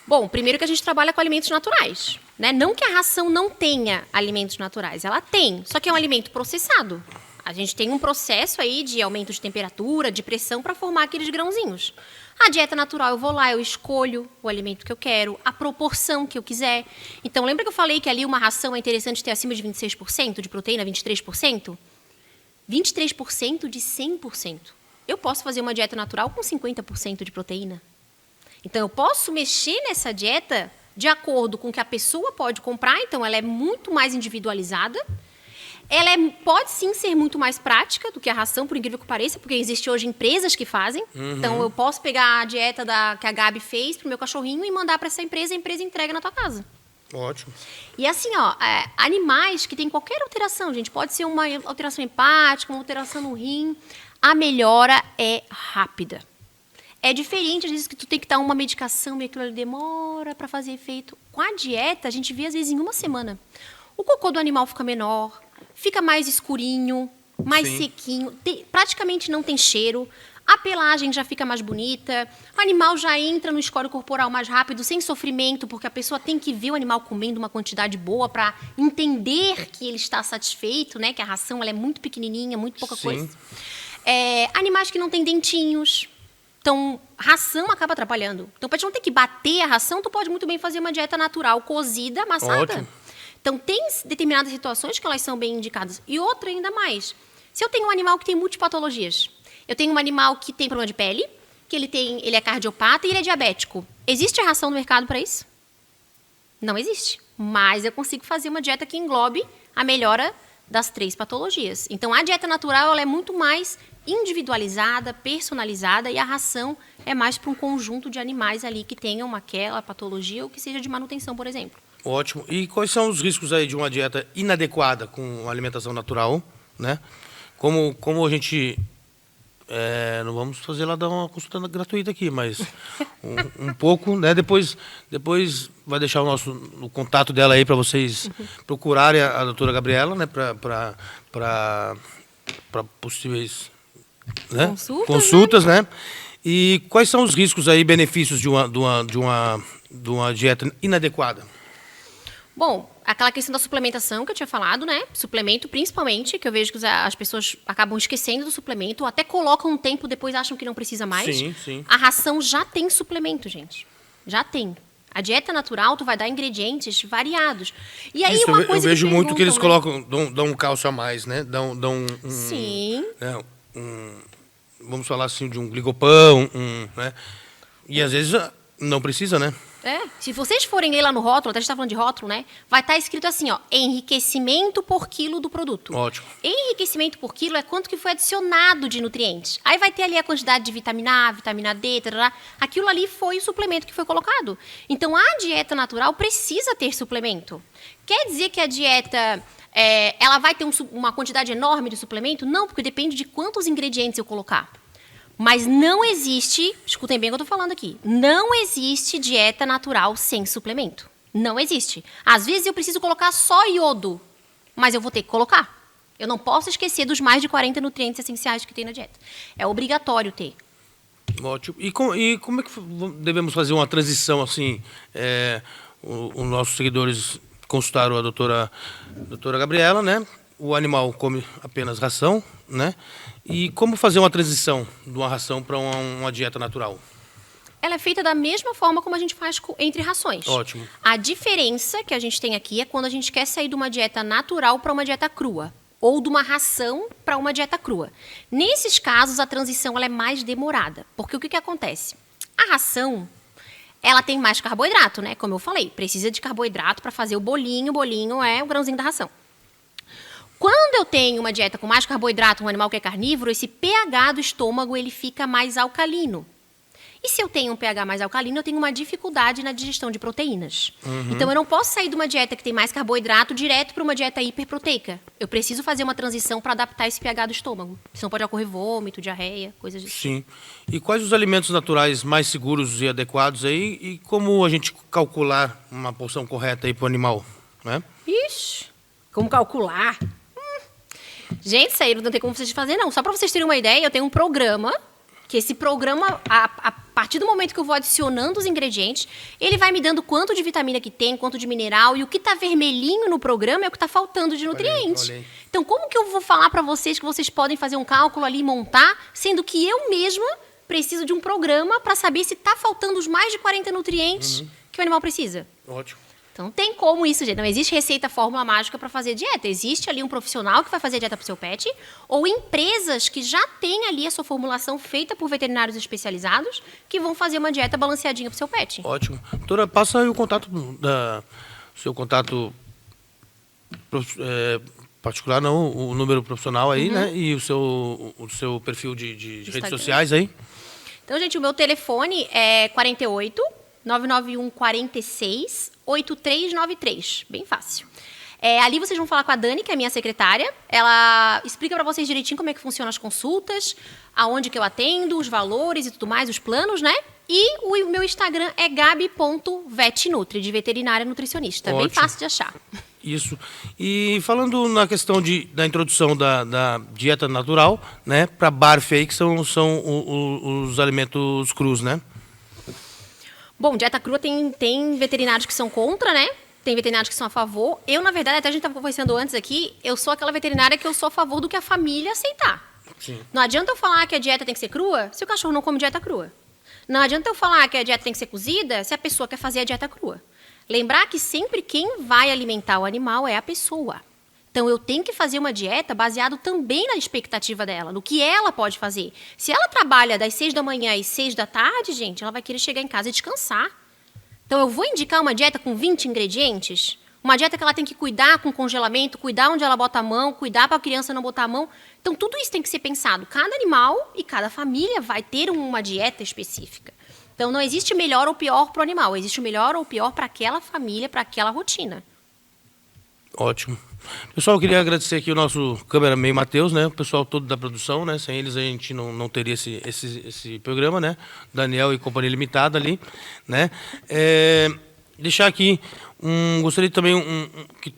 Bom, primeiro que a gente trabalha com alimentos naturais, né? Não que a ração não tenha alimentos naturais, ela tem, só que é um alimento processado. A gente tem um processo aí de aumento de temperatura, de pressão para formar aqueles grãozinhos. A dieta natural, eu vou lá, eu escolho o alimento que eu quero, a proporção que eu quiser. Então, lembra que eu falei que ali uma ração é interessante ter acima de 26% de proteína, 23%? 23% de 100%. Eu posso fazer uma dieta natural com 50% de proteína. Então, eu posso mexer nessa dieta de acordo com o que a pessoa pode comprar. Então, ela é muito mais individualizada. Ela pode, sim, ser muito mais prática do que a ração, por incrível que pareça, porque existem hoje empresas que fazem. Uhum. Então, eu posso pegar a dieta que a Gabi fez para o meu cachorrinho e mandar para essa empresa, e a empresa entrega na tua casa. Ótimo. E assim, animais que têm qualquer alteração, gente, pode ser uma alteração hepática, uma alteração no rim, a melhora é rápida. É diferente, às vezes, que tu tem que dar uma medicação e aquilo demora para fazer efeito. Com a dieta, a gente vê, às vezes, em uma semana. O cocô do animal fica menor, fica mais escurinho, mais sequinho, praticamente não tem cheiro, a pelagem já fica mais bonita, o animal já entra no score corporal mais rápido, sem sofrimento, porque a pessoa tem que ver o animal comendo uma quantidade boa para entender que ele está satisfeito, né? Que a ração ela é muito pequenininha, muito pouca coisa. Animais que não têm dentinhos. Então, ração acaba atrapalhando. Então, para te não ter que bater a ração, tu pode muito bem fazer uma dieta natural, cozida, amassada. Ótimo. Então, tem determinadas situações que elas são bem indicadas. E outra ainda mais. Se eu tenho um animal que tem multipatologias, eu tenho um animal que tem problema de pele, que ele é cardiopata e ele é diabético. Existe a ração no mercado para isso? Não existe. Mas eu consigo fazer uma dieta que englobe a melhora das 3 patologias. Então, a dieta natural ela é muito mais individualizada, personalizada, e a ração é mais para um conjunto de animais ali que tenham aquela patologia ou que seja de manutenção, por exemplo. Ótimo. E quais são os riscos aí de uma dieta inadequada com alimentação natural, né? Como a gente... não vamos fazer lá dar uma consulta gratuita aqui, mas um pouco, né? Depois vai deixar o contato dela aí para vocês procurarem a doutora Gabriela, né? Para possíveis, né? Consultas, né? E quais são os riscos aí, benefícios de uma dieta inadequada? Bom, aquela questão da suplementação que eu tinha falado, né? Suplemento, principalmente, que eu vejo que as pessoas acabam esquecendo do suplemento, ou até colocam um tempo, depois acham que não precisa mais. Sim. A ração já tem suplemento, gente. Já tem. A dieta natural, tu vai dar ingredientes variados. E aí, uma coisa eu vejo que muito que eles né? colocam, dão um cálcio a mais, né? Sim. Vamos falar assim, de um glicopão, né? E às vezes não precisa, né? Se vocês forem ler lá no rótulo, até a gente está falando de rótulo, né? Vai estar escrito assim, ó, enriquecimento por quilo do produto. Ótimo. Enriquecimento por quilo é quanto que foi adicionado de nutrientes. Aí vai ter ali a quantidade de vitamina A, vitamina D, tarará. Aquilo ali foi o suplemento que foi colocado. Então, a dieta natural precisa ter suplemento. Quer dizer que a dieta... ela vai ter uma quantidade enorme de suplemento? Não, porque depende de quantos ingredientes eu colocar. Mas não existe, escutem bem o que eu estou falando aqui, não existe dieta natural sem suplemento. Não existe. Às vezes eu preciso colocar só iodo, mas eu vou ter que colocar. Eu não posso esquecer dos mais de 40 nutrientes essenciais que tem na dieta. É obrigatório ter. Ótimo. E como é que devemos fazer uma transição assim? Os nossos seguidores consultaram a doutora Gabriela, né? O animal come apenas ração, né? E como fazer uma transição de uma ração para uma dieta natural? Ela é feita da mesma forma como a gente faz entre rações. Ótimo. A diferença que a gente tem aqui é quando a gente quer sair de uma dieta natural para uma dieta crua. Ou de uma ração para uma dieta crua. Nesses casos, a transição ela é mais demorada. Porque o que acontece? A ração... ela tem mais carboidrato, né? Como eu falei, precisa de carboidrato para fazer o bolinho. O bolinho é o grãozinho da ração. Quando eu tenho uma dieta com mais carboidrato, um animal que é carnívoro, esse pH do estômago ele fica mais alcalino. E se eu tenho um pH mais alcalino, eu tenho uma dificuldade na digestão de proteínas. Então, eu não posso sair de uma dieta que tem mais carboidrato direto para uma dieta hiperproteica. Eu preciso fazer uma transição para adaptar esse pH do estômago. Senão pode ocorrer vômito, diarreia, coisas assim. Sim. E quais os alimentos naturais mais seguros e adequados aí? E como a gente calcular uma porção correta aí para o animal, né? Ixi, como calcular? Gente, isso aí não tem como vocês fazer, não. Só para vocês terem uma ideia, eu tenho um programa, que esse programa, a partir do momento que eu vou adicionando os ingredientes, ele vai me dando quanto de vitamina que tem, quanto de mineral, e o que está vermelhinho no programa é o que está faltando de nutrientes. Olha aí. Então, como que eu vou falar para vocês que vocês podem fazer um cálculo ali e montar, sendo que eu mesma preciso de um programa para saber se está faltando os mais de 40 nutrientes que o animal precisa? Ótimo. Então, não tem como isso, gente. Não existe receita, fórmula mágica para fazer dieta. Existe ali um profissional que vai fazer dieta para o seu pet ou empresas que já têm ali a sua formulação feita por veterinários especializados que vão fazer uma dieta balanceadinha para o seu pet. Ótimo. Doutora, passa aí o contato seu contato particular, não, o número profissional aí, né? E o seu perfil de redes sociais aí. Então, gente, o meu telefone é 48 991 46 8393. Bem fácil. Ali vocês vão falar com a Dani, que é minha secretária. Ela explica para vocês direitinho como é que funcionam as consultas, aonde que eu atendo, os valores e tudo mais, os planos, né? E o meu Instagram é gabi.vetnutri, de veterinária nutricionista. Ótimo. Bem fácil de achar. Isso. E falando na questão da introdução da dieta natural, né? Para barf aí, que são os alimentos crus, né? Bom, dieta crua tem veterinários que são contra, né? Tem veterinários que são a favor. Eu, na verdade, até a gente estava conversando antes aqui, eu sou aquela veterinária que eu sou a favor do que a família aceitar. Sim. Não adianta eu falar que a dieta tem que ser crua se o cachorro não come dieta crua. Não adianta eu falar que a dieta tem que ser cozida se a pessoa quer fazer a dieta crua. Lembrar que sempre quem vai alimentar o animal é a pessoa. Então, eu tenho que fazer uma dieta baseado também na expectativa dela, no que ela pode fazer. Se ela trabalha das 6 da manhã às 6 da tarde, gente, ela vai querer chegar em casa e descansar. Então, eu vou indicar uma dieta com 20 ingredientes? Uma dieta que ela tem que cuidar com congelamento, cuidar onde ela bota a mão, cuidar para a criança não botar a mão. Então, tudo isso tem que ser pensado. Cada animal e cada família vai ter uma dieta específica. Então, não existe melhor ou pior para o animal. Existe o melhor ou pior para aquela família, para aquela rotina. Ótimo. Pessoal, eu queria agradecer aqui o nosso cameraman Matheus, né? O pessoal todo da produção, né? Sem eles a gente não teria esse programa, né? Daniel e Companhia Limitada ali, né? Deixar aqui gostaria também que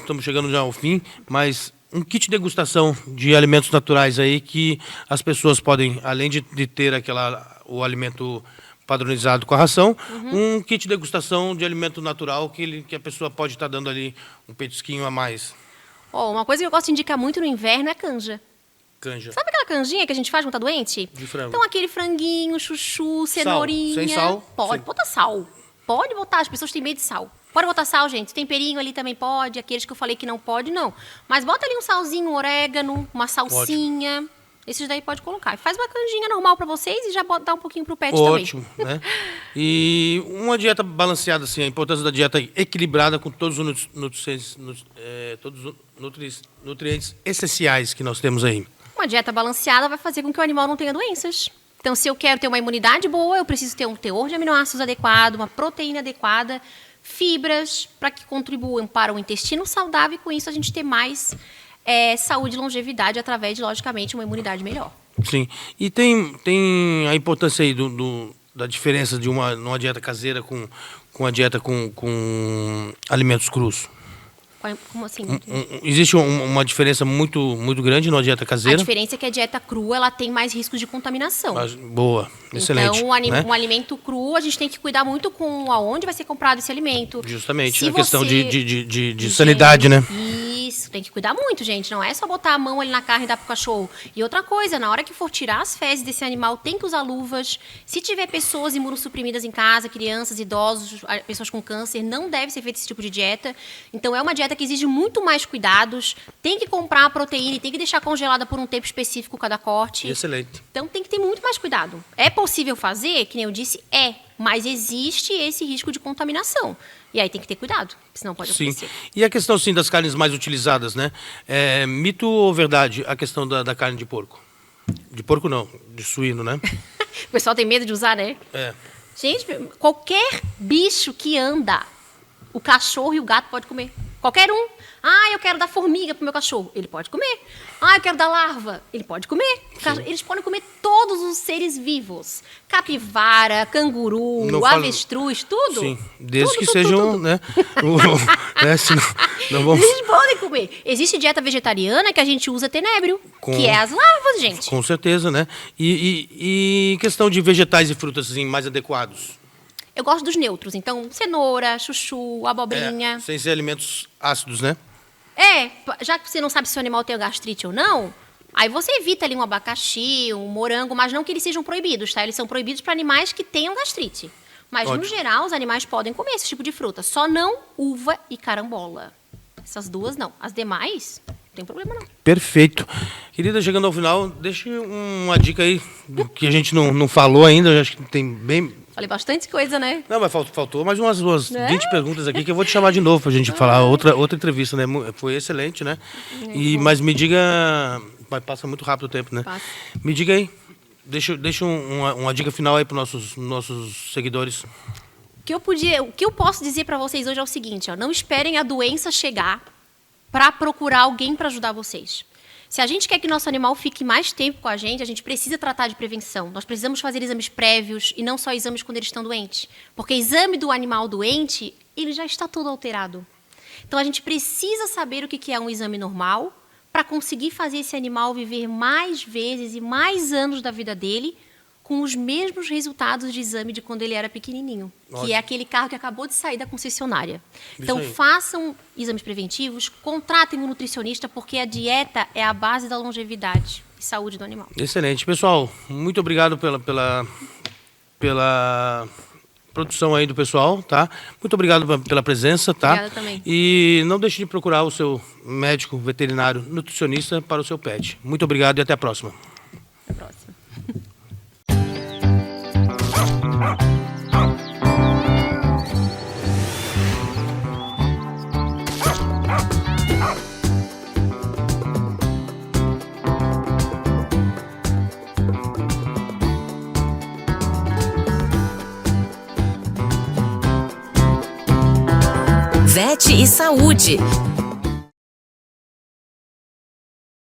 estamos chegando já ao fim, mas um kit de degustação de alimentos naturais aí que as pessoas podem, além de ter o alimento padronizado com a ração, um kit de degustação de alimento natural que a pessoa pode estar dando ali um petisquinho a mais. Uma coisa que eu gosto de indicar muito no inverno é canja. Canja. Sabe aquela canjinha que a gente faz quando tá doente? De frango. Então, aquele franguinho, chuchu, cenourinha. Sem sal? Pode botar sal. Pode botar, as pessoas têm medo de sal. Pode botar sal, gente. Temperinho ali também pode. Aqueles que eu falei que não pode, não. Mas bota ali um salzinho, um orégano, uma salsinha. Ótimo. Esses daí pode colocar. Faz uma canjinha normal para vocês e já dá um pouquinho pro pet também. Ótimo, né? E uma dieta balanceada, assim, a importância da dieta equilibrada com todos os nutrientes essenciais que nós temos aí. Uma dieta balanceada vai fazer com que o animal não tenha doenças. Então, se eu quero ter uma imunidade boa, eu preciso ter um teor de aminoácidos adequado, uma proteína adequada, fibras, para que contribuam para o intestino saudável e, com isso, a gente ter mais saúde e longevidade através de, logicamente, uma imunidade melhor. Sim. E tem a importância aí da diferença de uma dieta caseira com a dieta com alimentos crus. Como assim? Existe uma diferença muito, muito grande na dieta caseira? A diferença é que a dieta crua ela tem mais riscos de contaminação. Boa, excelente. Então, um alimento cru, a gente tem que cuidar muito com aonde vai ser comprado esse alimento. Justamente, a questão de sanidade, né? Isso, tem que cuidar muito, gente. Não é só botar a mão ali na carne e dar pro cachorro. E outra coisa, na hora que for tirar as fezes desse animal, tem que usar luvas. Se tiver pessoas imunossuprimidas em casa, crianças, idosos, pessoas com câncer, não deve ser feito esse tipo de dieta. Então, é uma dieta que exige muito mais cuidados. Tem que comprar a proteína e tem que deixar congelada por um tempo específico cada corte. Excelente. Então, tem que ter muito mais cuidado. É possível fazer? Que nem eu disse, mas existe esse risco de contaminação. E aí tem que ter cuidado, senão pode acontecer. Sim. E a questão, sim, das carnes mais utilizadas, né? Mito ou verdade a questão da carne de porco? De porco não, de suíno, né? O pessoal tem medo de usar, né? É. Gente, qualquer bicho que anda, o cachorro e o gato pode comer. Qualquer um. Ah, eu quero dar formiga pro meu cachorro. Ele pode comer. Ah, eu quero dar larva. Ele pode comer. Eles podem comer todos os seres vivos. Capivara, canguru, avestruz, tudo. Sim, desde tudo, que tudo, sejam, tudo. né? Senão não vamos... Eles podem comer. Existe dieta vegetariana que a gente usa tenébrio, que é as larvas, gente. Com certeza, né? E questão de vegetais e frutas assim, mais adequados? Eu gosto dos neutros. Então, cenoura, chuchu, abobrinha. Sem ser alimentos ácidos, né? Já que você não sabe se o animal tem gastrite ou não, aí você evita ali um abacaxi, um morango, mas não que eles sejam proibidos, tá? Eles são proibidos para animais que tenham gastrite. Mas, no geral, os animais podem comer esse tipo de fruta. Só não uva e carambola. Essas duas, não. As demais, não tem problema, não. Perfeito. Querida, chegando ao final, deixe uma dica aí do que a gente não falou ainda. Eu acho que tem bem... Falei bastante coisa, né? Não, mas faltou mais umas 20 perguntas aqui que eu vou te chamar de novo pra gente falar outra entrevista, né? Foi excelente, né? Mas me diga... Passa muito rápido o tempo, né? Passa. Me diga aí, deixa uma dica final aí para nossos seguidores. O que eu posso dizer para vocês hoje é o seguinte, ó, não esperem a doença chegar para procurar alguém para ajudar vocês. Se a gente quer que nosso animal fique mais tempo com a gente precisa tratar de prevenção. Nós precisamos fazer exames prévios e não só exames quando eles estão doentes. Porque exame do animal doente, ele já está todo alterado. Então, a gente precisa saber o que é um exame normal para conseguir fazer esse animal viver mais vezes e mais anos da vida dele com os mesmos resultados de exame de quando ele era pequenininho, que é aquele carro que acabou de sair da concessionária. Então, façam exames preventivos, contratem um nutricionista, porque a dieta é a base da longevidade e saúde do animal. Excelente. Pessoal, muito obrigado pela produção aí do pessoal, tá? Muito obrigado pela presença, tá? Obrigada também. E não deixe de procurar o seu médico, veterinário, nutricionista para o seu pet. Muito obrigado e até a próxima. Até a próxima. Vet e Saúde.